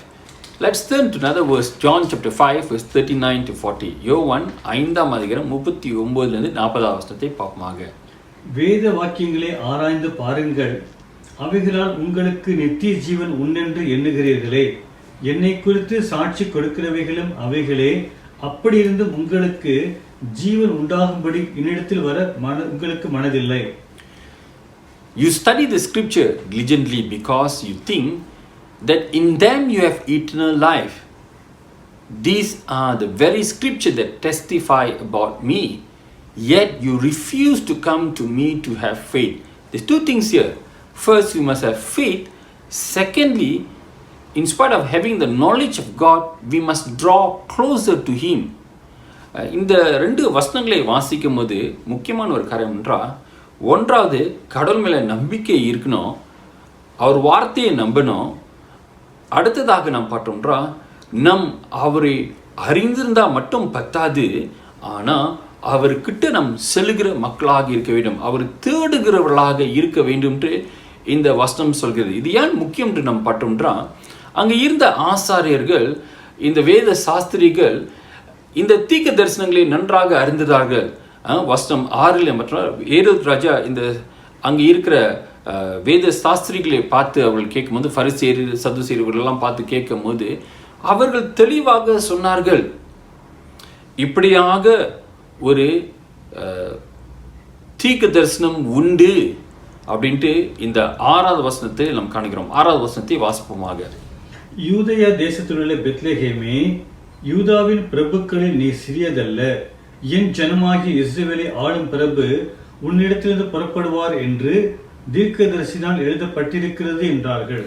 S4: Let's turn to another verse, John chapter 5 verse 39 to 40. யோவான் 5ஆம் அதிகாரம் 39லிருந்து 40ஆம் வசனத்தை பார்ப்போமாக.
S5: வேத வாக்கியங்களை ஆராய்ந்து பாருங்கள், அவைகளால் உங்களுக்கு நித்திய ஜீவன் உண்டென்று எண்ணுகிறீர்களே. என்னை குறித்து சாட்சி கொடுக்கிறவைகளும் அவைகளே. அப்படி இருந்தும் உங்களுக்கு ஜீவன் உண்டாகும்படி என்னிடத்தில் வர உங்களுக்கு மனதில்லை.
S4: You study the scripture diligently because you think that in them you have eternal life. These are the very scripture that testify about me, yet you refuse to come to me to have faith. There's two things here. First, you must have faith Secondly, in spite of having the knowledge of God, we must draw closer to Him. இந்த ரெண்டு வசனங்களை வாசிக்கும் போது முக்கியமான ஒரு காரியம் என்றால், ஒன்றாவது கடவுள் மேலே நம்பிக்கை இருக்கணும், அவர் வார்த்தையை நம்பணும். அடுத்ததாக நாம் பார்த்தோம்ன்றா, அவரை அறிந்திருந்தால் மட்டும் பத்தாது, ஆனால் அவர்கிட்ட நம் செல்லுகிற மக்களாக இருக்க வேண்டும், அவர் தேடுகிறவர்களாக இருக்க வேண்டும் என்று இந்த வசனம் சொல்கிறது. இது ஏன் முக்கியம் என்று நாம் பார்த்தோம்ன்றா, அங்கே இருந்த ஆசாரியர்கள், இந்த வேத சாஸ்திரிகள் இந்த தீர்க்க தரிசனங்களை நன்றாக அறிந்தார்கள். வசனம் 6 மற்றும் ஏரோது ராஜா இந்த அங்கே இருக்கிற வேத சாஸ்திரிகளை பார்த்து அவர்கள் கேட்கும்போது, பரிசேயர் சதுசேயர்களெல்லாம் பார்த்து கேட்கும் போது அவர்கள் தெளிவாக சொன்னார்கள், இப்படியாக ஒரு தீர்க்க தரிசனம் உண்டு அப்படின்ட்டு. இந்த 6வது வசனத்தை நாம் காணுகிறோம். 6வது வசனத்தை வாசிப்போமாக.
S5: யூதயா தேசத்திலுள்ள பெத்லெகேமே, யூதாவின் பிரபுக்களில் நீ சிறியதல்ல, என் ஜனமாகிய இஸ்ரவேலை ஆளும் பிரபு உன்னிடத்திலிருந்து புறப்படுவார் என்று தீர்க்கதரிசினால் எழுதப்பட்டிருக்கிறது என்றார்கள்.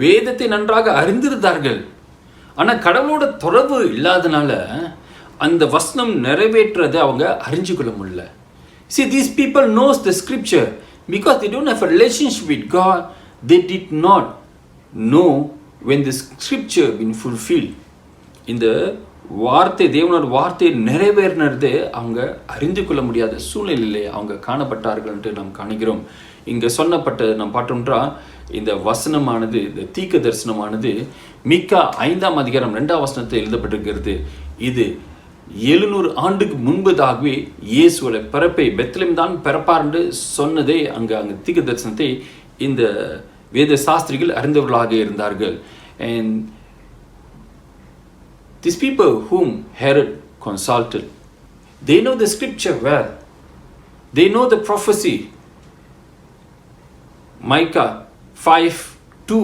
S4: வேதத்தை நன்றாக அறிந்திருந்தார்கள், ஆனால் கடவுளோட தொடர்பு இல்லாதனால அந்த வசனம் நிறைவேற்றதை அவங்க அறிஞ்சு கொள்ள முடியல. See, these people knows the scripture, because they don't have a relationship with God, they did not know when the scripture been fulfilled. இந்த வார்த்தை, தேவனோட வார்த்தை நிறைவேறினது அவங்க அறிந்து கொள்ள முடியாத சூழ்நிலையிலே அவங்க காணப்பட்டார்கள் என்று நாம் காணுகிறோம். இங்கே சொன்னப்பட்ட நாம் பார்த்தோம்ன்றா, இந்த வசனமானது, இந்த தீர்க்க தரிசனமானது மீகா 5ஆம் அதிகாரம் 2ஆம் வசனத்தில் எழுதப்பட்டிருக்கிறது. இது 700 ஆண்டுக்கு முன்பதாகவே இயேசுவோட பிறப்பை, பெத்லெம் தான் பிறப்பார் என்று சொன்னதே அங்கே தீர்க்க தரிசனத்தை இந்த வேத சாஸ்திரிகள் அறிந்தவர்களாக இருந்தார்கள். And these people whom Herod consulted, they know the scripture well. They know the prophecy. Micah 5:2.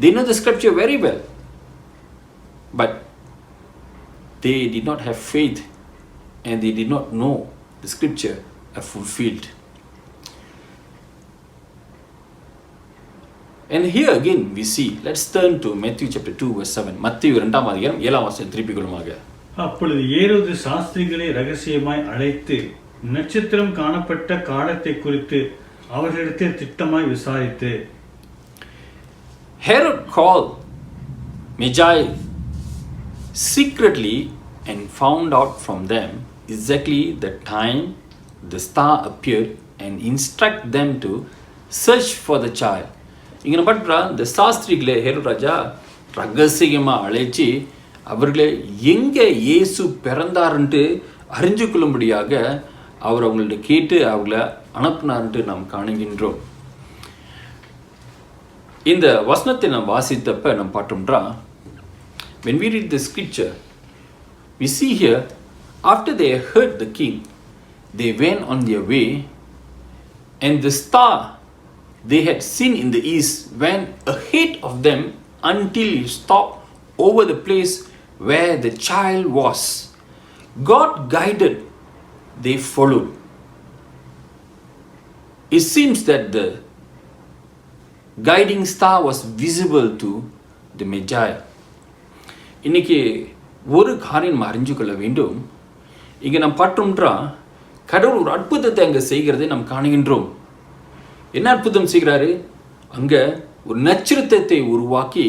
S4: They know the scripture very well. But they did not have faith, and they did not know the scripture are fulfilled. And here again we see, let's turn to Matthew chapter 2 verse 7. மத்தேயு 2ஆம் அதிகாரம் 7ஆம் வசனம் திருப்பிக் கொள்ளுமாக.
S5: அப்பொழுது ஏரோது சாஸ்திரிகளை ரகசியமாய் அழைத்து நட்சத்திரம் காணப்பட்ட காலத்தை குறித்து அவர்களிடத்தில் திட்டமாய் விசாரித்து,
S4: Herod called Magi secretly and found out from them exactly the time the star appeared and instruct them to search for the child. இங்கே பற்றா இந்த சாஸ்திரிகளை ஹேரோது ராஜா ரகசியமாக அழைச்சி அவர்களை எங்கே இயேசு பிறந்தாருன்ட்டு அறிஞ்சு கொள்ளும்படியாக அவர் அவங்கள்ட்ட கேட்டு அவங்கள அனுப்பினார்ன்ட்டு நாம் காணுகின்றோம். இந்த வசனத்தை நாம் வாசித்தப்ப நாம் பார்த்தோம்ன்றா, when we read the scripture, we see here, after they heard the king, they went on their way, and the star they had seen in the east went ahead of them until it stopped over the place where the child was. God guided, they followed. It seems that the guiding star was visible to the Magi. இன்னைக்கு ஒரு காரியம் அறிஞ்சு கொள்ள வேண்டும். இங்கே நாம் பார்த்தோம்ன்றா, கடவுள் ஒரு அற்புதத்தை அங்கே செய்கிறதை நாம் காணுகின்றோம். என்ன அற்புதம் செய்கிறாரு? அங்கே ஒரு நட்சத்திரத்தை உருவாக்கி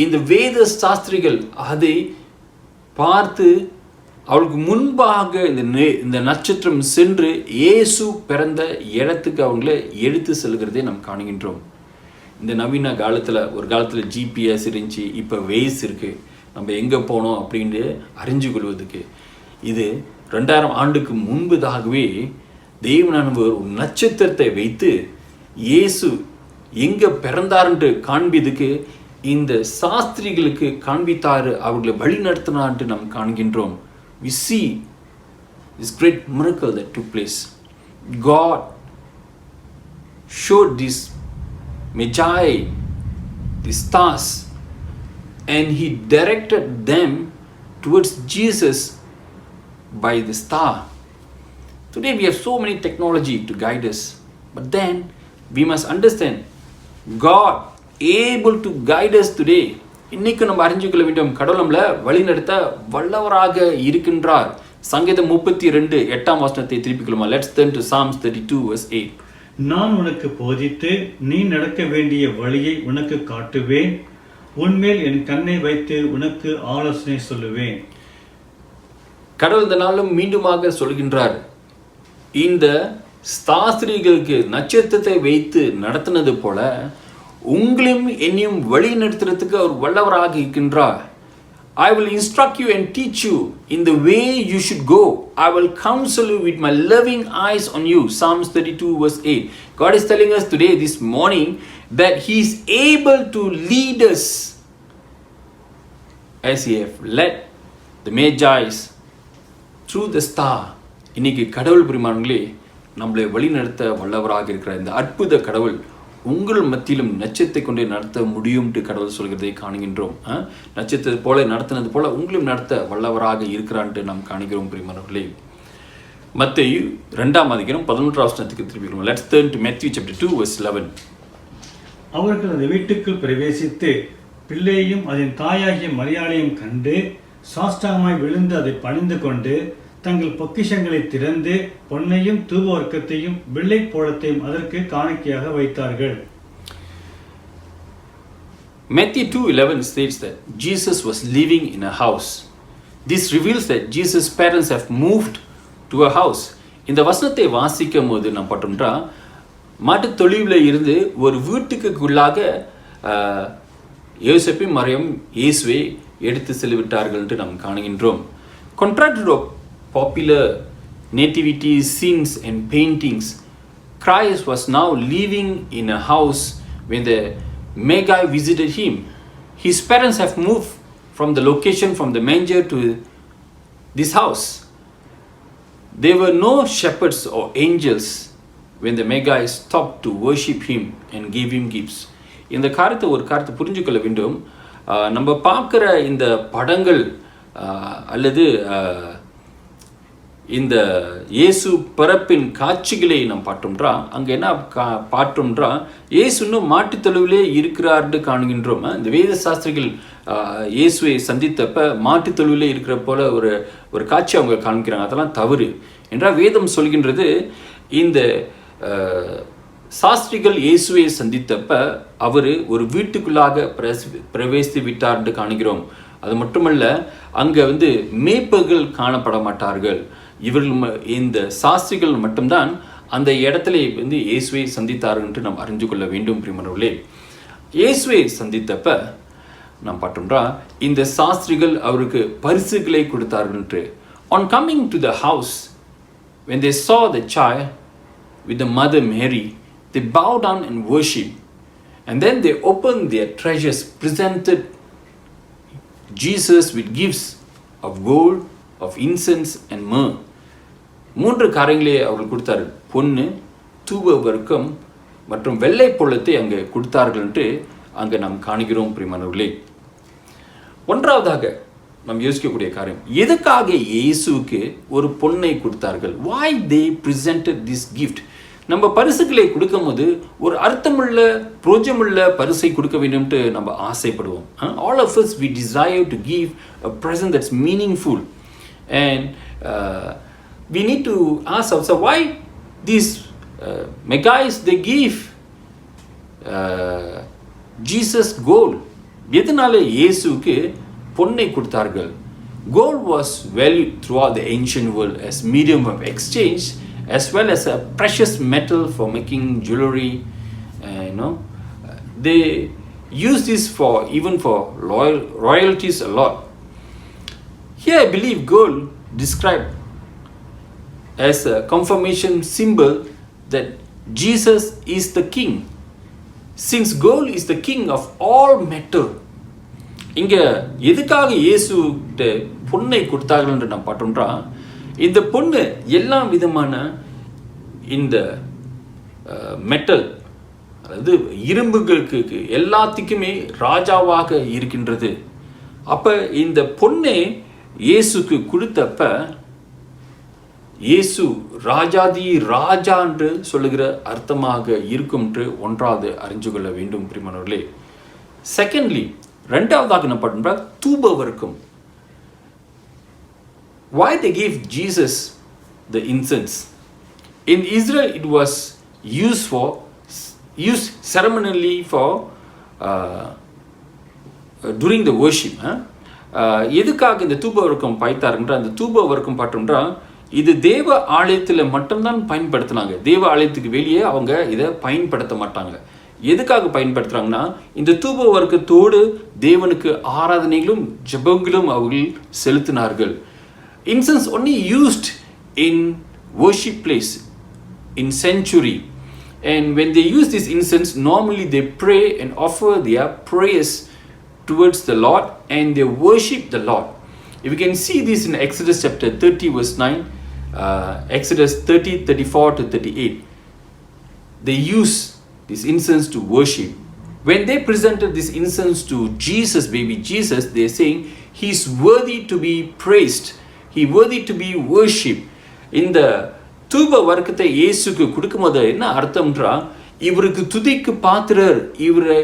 S4: இந்த வேத சாஸ்திரிகள் அதை பார்த்து அவளுக்கு முன்பாக இந்த நட்சத்திரம் சென்று இயேசு பிறந்த இடத்துக்கு அவங்கள எடுத்து செல்கிறதை நாம் காணுகின்றோம். இந்த நவீன காலத்தில், ஒரு காலத்தில் ஜிபிஎஸ் இருந்துச்சு, இப்போ வேஸ் இருக்குது, நம்ம எங்கே போனோம் அப்படின்ட்டு அறிஞ்சு கொள்வதுக்கு. இது 2000 ஆண்டுக்கு முன்பதாகவே தேவனானவர் ஒரு நட்சத்திரத்தை வைத்து இயேசு எங்கே பிறந்தார்ன்ட்டு காண்பிதுக்கு இந்த சாஸ்திரிகளுக்கு காண்பித்தாரு, அவர்களை வழி நடத்தினார்ன்ட்டு நாம் காண்கின்றோம். We see this great miracle that took place. God showed these Magi, the stars, and He directed them towards Jesus by the star. Today we have so many technology to guide us, but then we must understand God able to guide us today. இன்னைக்கு நம்ம அறிஞ்சுக்கொள்ள வேண்டும், கடவுள் நம்மளை வழிநடத்த வல்லவராக இருக்கின்றார். சங்கீதம் 32 8ஆம் வசனத்தை திருப்பிக் கொள்ளுமா. Let's turn to Psalms 32 verse 8.
S5: நான் உனக்கு போதித்து நீ நடக்க வேண்டிய வழியை உனக்கு காட்டுவேன், உன்மேல் என் கண்ணை வைத்து உனக்கு ஆலோசனை சொல்லுவேன்.
S4: கடவுள் இந்த நாளும் மீண்டுமாக சொல்கின்றார், இந்த சாஸ்திரிகளுக்கு நட்சத்திரத்தை வைத்து நடத்தினது போல உங்களையும் என்னையும் வழி நடத்துறதுக்கு அவர் வல்லவராக இருக்கின்றார். I will instruct you and teach you in the way you should go. I will counsel you with my loving eyes on you. Psalms 32 verse 8. God is telling us today, this morning, that He is able to lead us as He have led the Magi's through the star. இன்னைக்கு கடவுள் பிரிமானங்களே, நம்மளை வழி நடத்த வல்லவராக இருக்கிற இந்த அற்புத கடவுள் உங்கள் மத்தியிலும் நட்சத்திரத்தை கொண்டு நடத்த முடியும்ட்டு கடவுள் சொல்கிறதை காணுகின்றோம். நட்சத்திரத்தை போல நடத்தினது போல உங்களும் நடத்த வல்லவராக இருக்கிறான்ட்டு நாம் காணுகிறோம் பிரியமானவர்களே. மத்தேயு 2ஆம் அதிகாரம் 11ஆம் வசனத்துக்கு திருப்பிக்கிறோம். Let's turn to Matthew chapter 2 verse 11.
S5: அவர்கள் அந்த வீட்டுக்குள் பிரவேசித்து பிள்ளையையும் அதன் தாயாகிய மரியாளையும் கண்டு சாஷ்டாங்கமாய் விழுந்து அதை பணிந்து கொண்டு தங்கள் பொக்கிஷங்களை திறந்து பொன்னையும் தூபவர்க்கத்தையும் வெள்ளை போளத்தையும் அதற்கு காணிக்கையாக வைத்தார்கள்.
S4: Matthew 2:11 states that Jesus was living in a house. This reveals that Jesus' parents have moved to a house. இந்த வசனத்தை வாசிக்கும் போது நாம் பார்த்தோம்னா மாட்டுத் தொழுவில் இருந்து ஒரு வீட்டுக்குள்ளாக யோசேப்பு மரியம் இயேசுவை எடுத்து செல்விட்டார்கள் என்று நாம் காணுகின்றோம். Contrary to popular nativity scenes and paintings, Christ was now living in a house when the Magi visited him. His parents have moved from the location from the manger to this house. There were no shepherds or angels when the Magi stopped to worship him and gave him gifts. இந்த காரியத்தை ஒரு காரியத்தை புரிஞ்சுக்கொள்ள வேண்டும். நம்ம பார்க்குற இந்த படங்கள் அல்லது இந்த இயேசு பிறப்பின் காட்சிகளை நாம் பார்த்தோம்ன்றா அங்கே என்ன பார்த்தோம்ன்றா இயேசு இன்னும் மாட்டுத்தொழுவிலே இருக்கிறார்னு காணுகின்றோம். இந்த வேத சாஸ்திரிகள் இயேசுவை சந்தித்தப்ப மாட்டுத்தொழுவிலே இருக்கிற போல ஒரு காட்சி அவங்க காண்கிறாங்க. அதெல்லாம் தவறு என்றால் வேதம் சொல்கின்றது, இந்த சாஸ்திரிகள் இயேசுவை சந்தித்தப்ப அவர் ஒரு வீட்டுக்குள்ளாக பிரவேசித்து விட்டார்னு காணுகிறோம். அது மட்டுமல்ல, அங்கே மேய்ப்பர்கள் காணப்பட மாட்டார்கள். இவர்கள் இந்த சாஸ்திரிகள் மட்டும்தான் அந்த இடத்துல இயேசுவை சந்தித்தார்கள் என்று நாம் அறிந்து கொள்ள வேண்டும் பிரியமானவர்களே. இயேசுவை சந்தித்தப்ப நாம் பார்த்தோம்னா இந்த சாஸ்திரிகள் அவருக்கு பரிசுகளை கொடுத்தார்கள் என்று. On coming to the house, when they saw the child with the mother Mary, they bowed down and worshiped, and then they opened their treasures, presented Jesus with gifts of gold, of incense and myrrh. 3 காரியங்களே அவர்கள் கொடுத்தார்கள். பொன்னு, தூப வர்க்கம் மற்றும் வெள்ளை பொல்லத்தை அங்கே கொடுத்தார்கள் என்று அங்கே நாம் காணுகிறோம் பிரியமானவர்களே. ஒன்றாவதாக நாம் யோசிக்கக்கூடிய காரியம், எதுக்காக இயேசுவுக்கு ஒரு பொன்னை கொடுத்தார்கள்? Why they presented this gift? நம்ம பரிசுகளை கொடுக்கும் போது ஒரு அர்த்தமுள்ள பிரோஜனமுள்ள பரிசை கொடுக்க வேண்டும்ட்டு நம்ம ஆசைப்படுவோம். All of us we desire to give a present that's meaningful, and we need to ask ourselves why these Magi's they give Jesus gold. எதனால இயேசுவுக்கு பொன்னை கொடுத்தார்கள்? Gold was valued throughout the ancient world as medium of exchange, as well as a precious metal for making jewelry. They use this even for royalties a lot. Here I believe gold described as a confirmation symbol that Jesus is the king. Since gold is the king of all metal, இங்க எதுக்காக இயேசு பொன்னை கொடுத்தார்கள் என்று நாம் பார்த்தோம்னா, இந்த பொண்ணு எல்லா விதமான இந்த மெட்டல், அதாவது இரும்புகளுக்கு எல்லாத்துக்குமே ராஜாவாக இருக்கின்றது. அப்ப இந்த பொண்ணை இயேசுக்கு கொடுத்தப்ப இயேசு ராஜாதி ராஜா என்று சொல்லுகிற அர்த்தமாக இருக்கும் என்று ஒன்றாவது அறிஞ்சு கொள்ள வேண்டும் பிரியமானவர்களே. செகண்ட்லி, ரெண்டாவதாக என்ன பண்ணுறா, தூபவர்க்கம். Why they gave Jesus the incense? In Israel it was used ceremonially for during the worship. எதுக்காக இந்த தூபவர்க்கம் பாய்த்தாருன்ற, அந்த தூபவர்க்கம் பார்த்தோம்னா இது தேவ ஆலயத்தில் மட்டும்தான் பயன்படுத்தினாங்க. தேவ ஆலயத்துக்கு வெளியே அவங்க இதை பயன்படுத்த மாட்டாங்க. எதுக்காக பயன்படுத்துறாங்கன்னா, இந்த தூப வர்க்கத்தோடு தேவனுக்கு ஆராதனைகளும் ஜெபங்களும் அவர்கள் செலுத்தினார்கள். Incense only used in worship place, in sanctuary. And when they use this incense, normally they pray and offer their prayers towards the Lord and they worship the Lord. If you can see this in Exodus chapter 30 verse 9, Exodus 30, 34 to 38. They use this incense to worship. When they presented this incense to Jesus, baby Jesus, they are saying, he is worthy to be praised. He worthy to be worshipped. இந்த தூப வர்க்கத்தை இயேசுக்கு கொடுக்கும்போது என்ன அர்த்தம்ன்றா, இவருக்கு துதிக்கு பாத்திரர், இவரை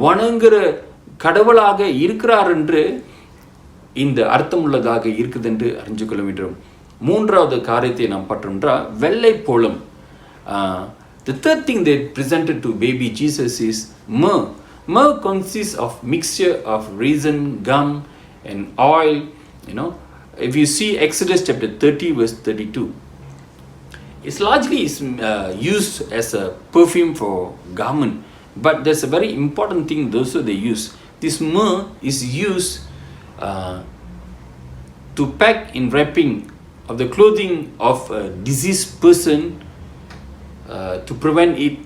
S4: வணங்குற கடவுளாக இருக்கிறார் என்று இந்த அர்த்தம் உள்ளதாக இருக்குது என்று அறிஞ்சு கொள்ள வேண்டும். மூன்றாவது காரியத்தை நாம் பார்த்தோம்ன்றா, வெள்ளை போலம். The third thing they presented to baby Jesus is myrrh. Myrrh consists of mixture of resin, gum and oil. If you see Exodus chapter 30 verse 32, it's largely used as a perfume for garment, but there's a very important thing also they use. This myrrh is used to pack in wrapping of the clothing of a deceased person to prevent it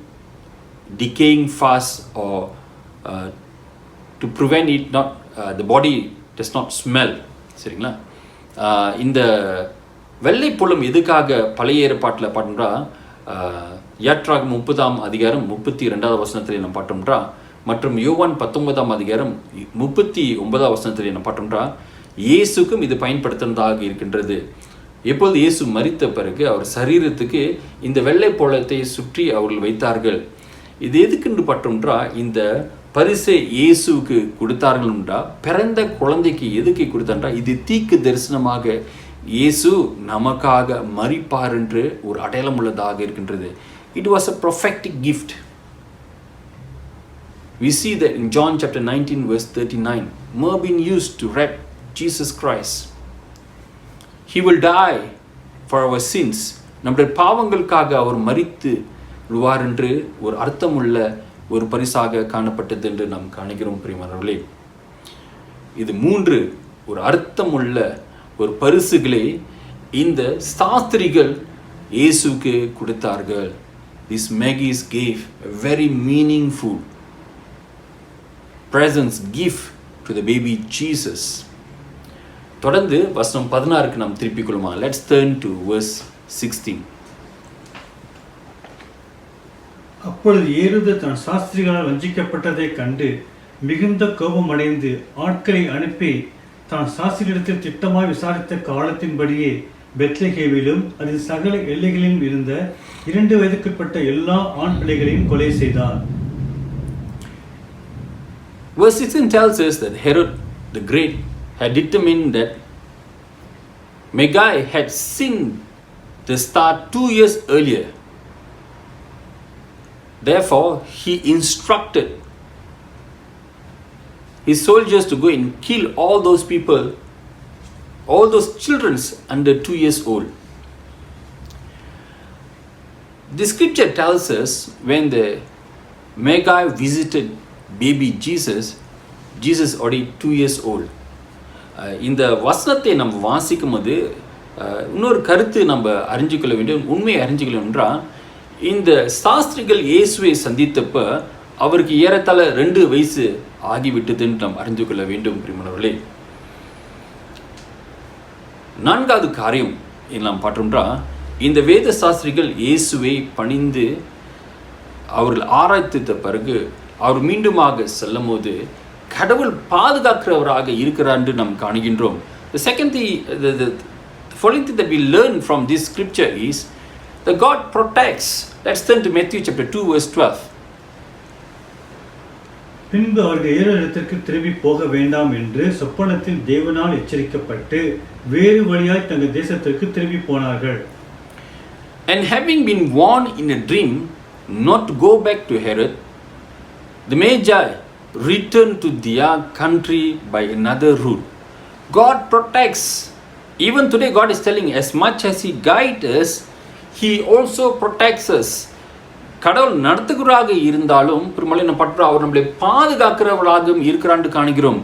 S4: decaying fast, or to prevent it not the body does not smell. சரிங்களா? இந்த வெள்ளை புலம் எதுக்காக பழைய ஏற்பாட்டில் பார்த்தோம்னா, யாத்ராகமம் 30ஆம் அதிகாரம் 32வது வசனத்தில் நம்ம பார்த்தோம்னா, மற்றும் யோவான் 19ஆம் அதிகாரம் 39வது வசனத்தில் நம்ம பார்த்தோம்னா, இயேசுக்கும் இது பயன்படுத்துவதாக இருக்கின்றது. எப்போது இயேசு மரித்த பிறகு அவர் சரீரத்துக்கு இந்த வெள்ளை போலத்தை சுற்றி அவர்கள் வைத்தார்கள். இது எதுக்குன்னு பார்த்தோம்னா, இந்த பரிசை இயேசுக்கு கொடுத்தார்கள்ன்றா, பிறந்த குழந்தைக்கு எதுக்கு கொடுத்தான்றா, இது தீக்கு தரிசனமாக இயேசு நமக்காக மரிப்பார் என்று ஒரு அடையாளம் உள்ளதாக இருக்கின்றது. It was a prophetic gift. We see that in John chapter 19 verse 39, myrrh been used to wrap Jesus Christ. He will die for our sins. நம்முடைய பாவங்களுக்காக அவர் மரித்து விடுவார் என்று ஒரு அர்த்தமுள்ள ஒரு பரிசாக காணப்பட்டது என்று நாம் காணுகிறோம் பிரியமானவர்களே. இது மூன்று ஒரு அர்த்தமுள்ள ஒரு பரிசுகளை இந்த சாஸ்திரிகள் இயேசுக்கு கொடுத்தார்கள். These Maggies gave a very meaningful presents, gift to the baby Jesus. தொடர்ந்து வசனம் 16க்கு நாம் திருப்பிக் கொள்ளுமா. Let's turn to verse 16.
S5: அப்பொழுது ஏரோது தன் சாஸ்திரிகளால் வஞ்சிக்கப்பட்டதை கண்டு மிகுந்த கோபமடைந்து ஆட்களை அனுப்பி தான் சாஸ்திரியிடத்தில் திட்டமாய் விசாரித்த காலத்தின்படியே பெத்லகேமிலும் அதன் சகல எல்லைகளிலும் இருந்த 2 வயதுக்குட்பட்ட எல்லா ஆண் பிள்ளைகளையும் கொலை செய்தார்.
S4: Verse 16 tells us that Herod the Great had determined that Magi had seen the star 2 years earlier. Therefore, he instructed his soldiers to go and kill all those people, all those children under 2 years old. The scripture tells us when the Magi visited baby Jesus already 2 years old. இந்த வசனத்தை நம்ம வாசிக்கும் போது இன்னொரு கருத்து நம்ம அறிஞ்சிக்கொள்ள வேண்டும், உண்மையை அறிஞ்சிக்கொள்ள என்றால், இந்த சாஸ்திரிகள் இயேசுவை சந்தித்தப்ப அவருக்கு ஏறத்தாழ 2 வயசு ஆகிவிட்டதுன்னு நாம் அறிந்து கொள்ள வேண்டும் பிரியமானவர்களே. 4வது காரியம் நாம் பார்த்தோம்னா, இந்த வேத சாஸ்திரிகள் இயேசுவை பணிந்து அவர்கள் ஆராய்த்த பிறகு அவர் மீண்டுமாக செல்லும் போது கடவுள் பாதுகாக்கிறவராக இருக்கிறார் என்று நாம் காணுகின்றோம். The second thing, the following thing that we learn from this scripture is that God protects. Let's turn to Matthew chapter 2 verse 12.
S5: பின்பு அவர்கள் ஏழு இடத்திற்கு திரும்பி போக வேண்டாம் என்று சொப்பனத்தில் தேவனால் எச்சரிக்கப்பட்டு வேறு வழியாய் தங்கள் தேசத்திற்கு திரும்பி போனார்கள்.
S4: And having been warned in a dream not to go back to Herod, the Magi returned to their country by another route. God protects. Even today God is telling, as much as He guides us, He also protects us. கடவுள் நடத்துகிறாக இருந்தாலும் பெருமளை நம்ம பற்ற அவர் நம்மளை பாதுகாக்கிறவர்களாகவும் இருக்கிறான்னு காணுகிறோம்.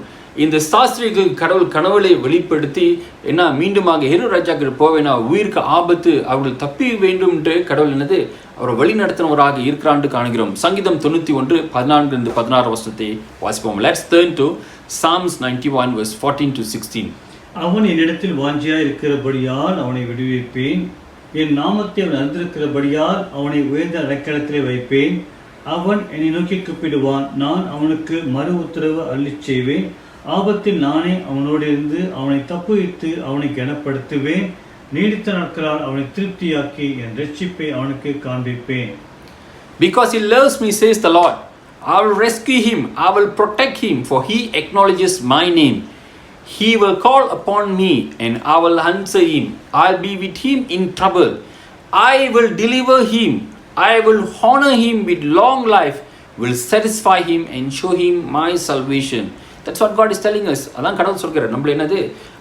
S4: இந்த சாஸ்திரிக்கு கடவுள் கனவுகளை வெளிப்படுத்தி என்ன மீண்டுமாக ஹெரோது ராஜாக்கு போவேனா உயிருக்கு ஆபத்து அவர்கள் தப்பி வேண்டும் என்று கடவுள் என்னது அவரை வழி நடத்தினவராக இருக்கிறான்னு காணுகிறோம். சங்கீதம் 91:14-16 வசனத்தை வாசிப்போம். Let's turn to Psalms 91 verse 14 to 16.
S5: அவன் என்னிடத்தில் வாஞ்சியாய் இருக்கிறபடியால் அவனை விடுவிப்பேன். என் நாமத்தை அவன் அறிந்திருக்கிறபடியால் அவனை உயர்ந்த அடைக்கலத்திலே வைப்பேன். அவன் என்னை நோக்கி கூப்பிடுவான், நான் அவனுக்கு மறு உத்தரவு அள்ளிச் செய்வேன். ஆபத்தில் நானே அவனோடு இருந்து அவனை தப்புவித்து அவனை கனப்படுத்துவேன். நீடித்த நாட்களால் அவனை திருப்தியாக்கி என் ரட்சிப்பை அவனுக்கு காண்பிப்பேன்.
S4: Because he loves me, says the Lord, I will rescue him, I will protect him, for he acknowledges my name. He will call upon me and I will answer him. I'll be with him in trouble. I will deliver him. I will honor him with long life, will satisfy him and show him my salvation. That's what God is telling us. அதான் கடவுள் சொல்கிறார் நம்மள என்னது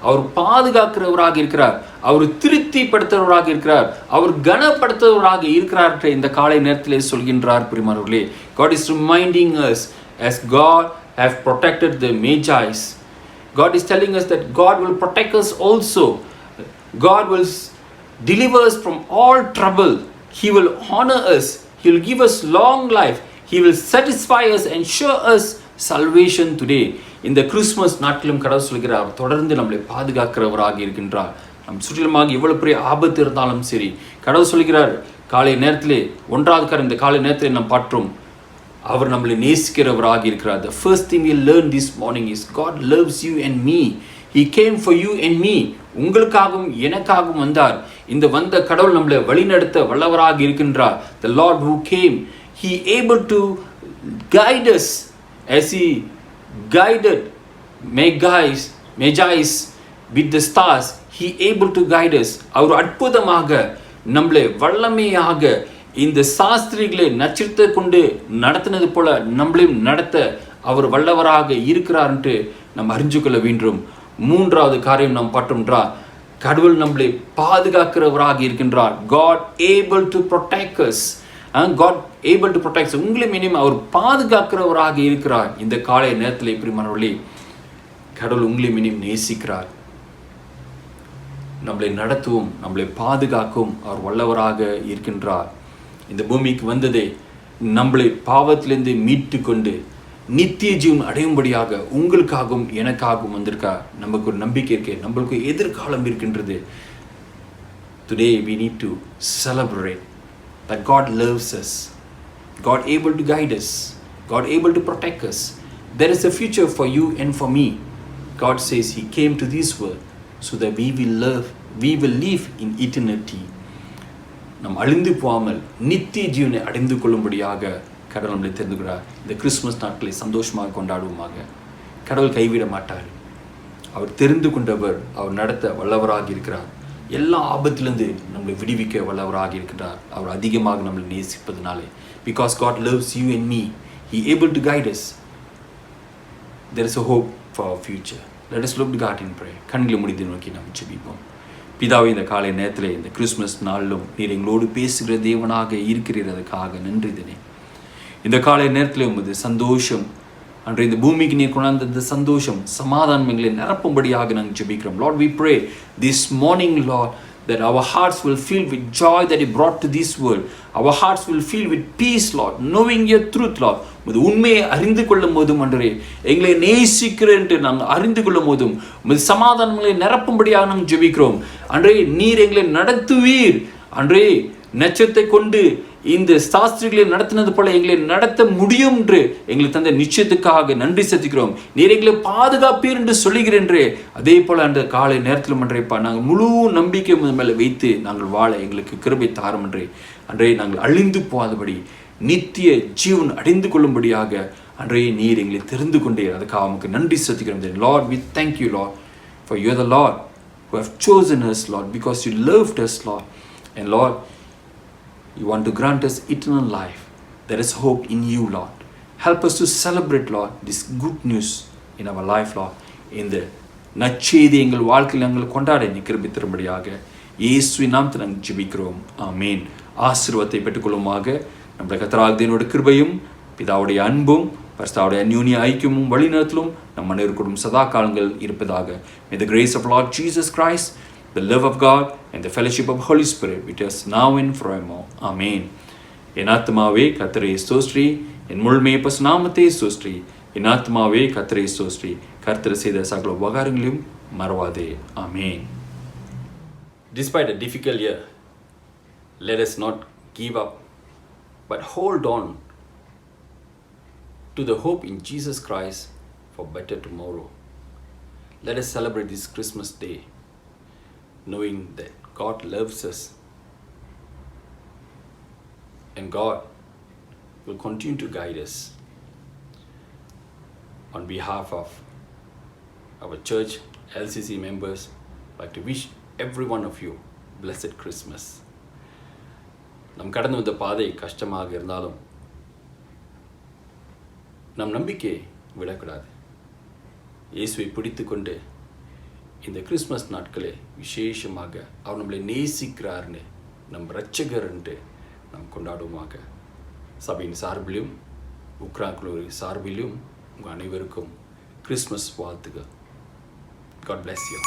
S4: அவர் பாதுகாக்கிறவராக இருக்கிறார், அவர் திருப்திப்படுத்துறவராக இருக்கிறார், அவர் கனப்படுத்துறவராக இருக்கிறார் இந்த காலை நேரத்திலே சொல்கின்றார் பிரியமானவர்களே. God is reminding us as God have protected the Magi's. God is telling us that God will protect us also. God will deliver us from all trouble. He will honor us. He will give us long life. He will satisfy us and show us salvation today. இந்த Christmas நாட்களும் கடவுள் சொல்கிறார் தொடர்ந்து நம்மளை பாதுகாக்கிறவராக இருக்கின்றார். நம் சுற்றிலுமாக எவ்வளவு பெரிய ஆபத்து இருந்தாலும் சரி கடவுள் சொல்கிறார் காலை நேரத்திலே ஒன்றாவது இந்த காலை நேரத்திலே நாம் பாற்றும் அவர் நம்மளை நேசிக்கிறவராக இருக்கிறார். The first thing we learn this morning is God loves you and me. He came for you and me. உங்களுக்காகவும் எனக்காகவும் வந்தார். இந்த வந்த கடவுள் நம்மளை வழிநடத்த வல்லவராக இருக்கின்றார். The Lord who came, He able to guide us as He guided Magi's with the stars. He able to guide us. அவர் அற்புதமாக நம்மளை வல்லமையாக இந்த சாஸ்திரிகளை நட்சத்திரத்தை கொண்டு நடத்தினது போல நம்மளையும் நடத்த அவர் வல்லவராக இருக்கிறார் என்று நாம் அறிஞ்சு கொள்ள வேண்டும். மூன்றாவது காரியம் நாம் பார்த்தோம்ன்றா கடவுள் நம்மளை பாதுகாக்கிறவராக இருக்கின்றார். God able to protect us. God able to protect us. உங்களை மீண்டும் அவர் பாதுகாக்கிறவராக இருக்கிறார். இந்த காலை நேரத்தில் பிரியமானவர்களே கடவுள் உங்களை மீண்டும் நேசிக்கிறார். நம்மளை நடத்துவோம், நம்மளை பாதுகாக்கும் அவர் வல்லவராக இருக்கின்றார். இந்த பூமிக்கு வந்ததே நம்மளை பாவத்திலிருந்து மீட்டு கொண்டு நித்திய ஜீவன் அடையும்படியாக உங்களுக்காகவும் எனக்காகவும் வந்திருக்கா. நமக்கு ஒரு நம்பிக்கை இருக்கு, நம்மளுக்கு எதிர்காலம் இருக்கின்றது. Today we need to celebrate that God loves us, God able to guide us, God able to protect us. There is a future for you and for me. God says He came to this world so that we will live in eternity. நாம் அழிந்து போகாமல் நித்திய ஜீவனை அடைந்து கொள்ளும்படியாக கடவுள் நம்மளை தெரிந்துக்கிறார். இந்த கிறிஸ்துமஸ் நாட்களை சந்தோஷமாக கொண்டாடுவோமாக. கடவுள் கைவிட மாட்டார். அவர் தெரிந்து கொண்டவர், அவர் நடத்த வல்லவராக இருக்கிறார். எல்லா ஆபத்திலிருந்து நம்மளை விடுவிக்க வல்லவராக இருக்கிறார். அவர் அதிகமாக நம்மளை நேசிப்பதனாலே. Because God loves you and me, He able to guide us. There is a hope for our future. Let us look to God in prayer. கண்களை முடித்து நோக்கி நாம் ஜெபிப்போம். பிதாவே, இந்த காலை நேரத்தில் இந்த கிறிஸ்மஸ் நாளிலும் நீர் எங்களோடு பேசுகிற தேவனாக இருக்கிறதுக்காக நன்றி தினே. இந்த காலை நேரத்தில் உமது சந்தோஷம் அன்று இந்த பூமிக்கு நீர் கொண்டாந்த இந்த சந்தோஷம் சமாதானம் எங்களை நிரப்பும்படியாக நாங்கள் ஜெபிக்கிறோம். Lord, we pray this morning, Lord, that our hearts will fill with joy that you brought to this world. Our hearts will fill with peace, Lord, knowing your truth, Lord. உமது உண்மையை அறிந்து கொள்ளும் போதும் அன்றே எங்களை நேசிக்கிறேன் என்று நாங்கள் அறிந்து கொள்ளும் போதும் உமது சமாதானங்களை நிரப்பும்படியாக நாங்கள் ஜெபிக்கிறோம். அன்றே நீர் எங்களை நடத்துவீர். அன்றே நட்சத்திரத்தை கொண்டு இந்த சாஸ்திரிகளை நடத்தினது போல எங்களை நடத்த முடியும் என்று எங்களுக்கு தந்த நிச்சயத்துக்காக நன்றி செலுத்துகிறோம். நீர் எங்களை பாதுகாப்பீர் என்று சொல்லுகிறேன்றே அதே போல அந்த காலை நேரத்தில் அன்றைப்பா நாங்கள் முழு நம்பிக்கை மேலே வைத்து நாங்கள் வாழ எங்களுக்கு கிருபை தாரும் அன்றே நாங்கள் அழிந்து போகாதபடி நித்திய ஜீவன் அடைந்து கொள்ளும்படியாக அன்றைய நீர் எங்களை தெரிந்து கொண்டே அதுக்காக நமக்கு நன்றி செலுத்துகிறோம். Lord, we thank you, Lord, for you are the Lord who have chosen us, Lord, because you loved us, Lord. And Lord, you want to grant us eternal life. There is hope in you, Lord. Help us to celebrate, Lord, this good news in our life, Lord. இந்த நற்செய்தி எங்கள் வாழ்க்கையில் நாங்கள் கொண்டாட நீ கிருபை தரும்படியாக இயேசுவின் நாமத்தில் நாங்கள் ஜெபிக்கிறோம். ஆமென். ஆசீர்வாதத்தை பெற்றுக்கொள்ளுமாக நம்முடைய கர்த்தராகிய தேவனுடைய கிருபையும் பிதாவுடைய அன்பும் பரிசுத்தாவுடைய அந்யோன்ய ஐக்கியமும் வழிநடத்தலும் நம் அனைவருக்கும் சதா காலங்கள் இருப்பதாக. May the grace of Lord Jesus Christ, the love of God and the fellowship of Holy Spirit with us now and forevermore. Amen. என் ஆத்மாவே கர்த்தரை ஸ்தோத்திரி, என் முழுமைய பரிசுநாமத்தை ஸ்தோத்திரி. என் ஆத்மாவே கர்த்தரை ஸ்தோத்திரி, கர்த்தர் செய்த சகல உபகாரங்களையும் மறவாதே. Amen. Despite a difficult year, let us not give up, but hold on to the hope in Jesus Christ for better tomorrow. Let us celebrate this Christmas day knowing that God loves us and God will continue to guide us. On behalf of our church LCC members, I'd like to wish every one of you blessed Christmas. நம் கடந்து வந்த பாதை கஷ்டமாக இருந்தாலும் நம் நம்பிக்கை விடக்கூடாது. இயேசுவை பிடித்து கொண்டு இந்த கிறிஸ்மஸ் நாட்களே விசேஷமாக அவர் நம்மளை நேசிக்கிறார்னு நம் இரட்சகர் என்று நாம் கொண்டாடுவோமாக. சபையின் சார்பிலும் உக்ரான் சார்பிலும் உங்கள் அனைவருக்கும் கிறிஸ்மஸ் வாழ்த்துக்கள். God bless you.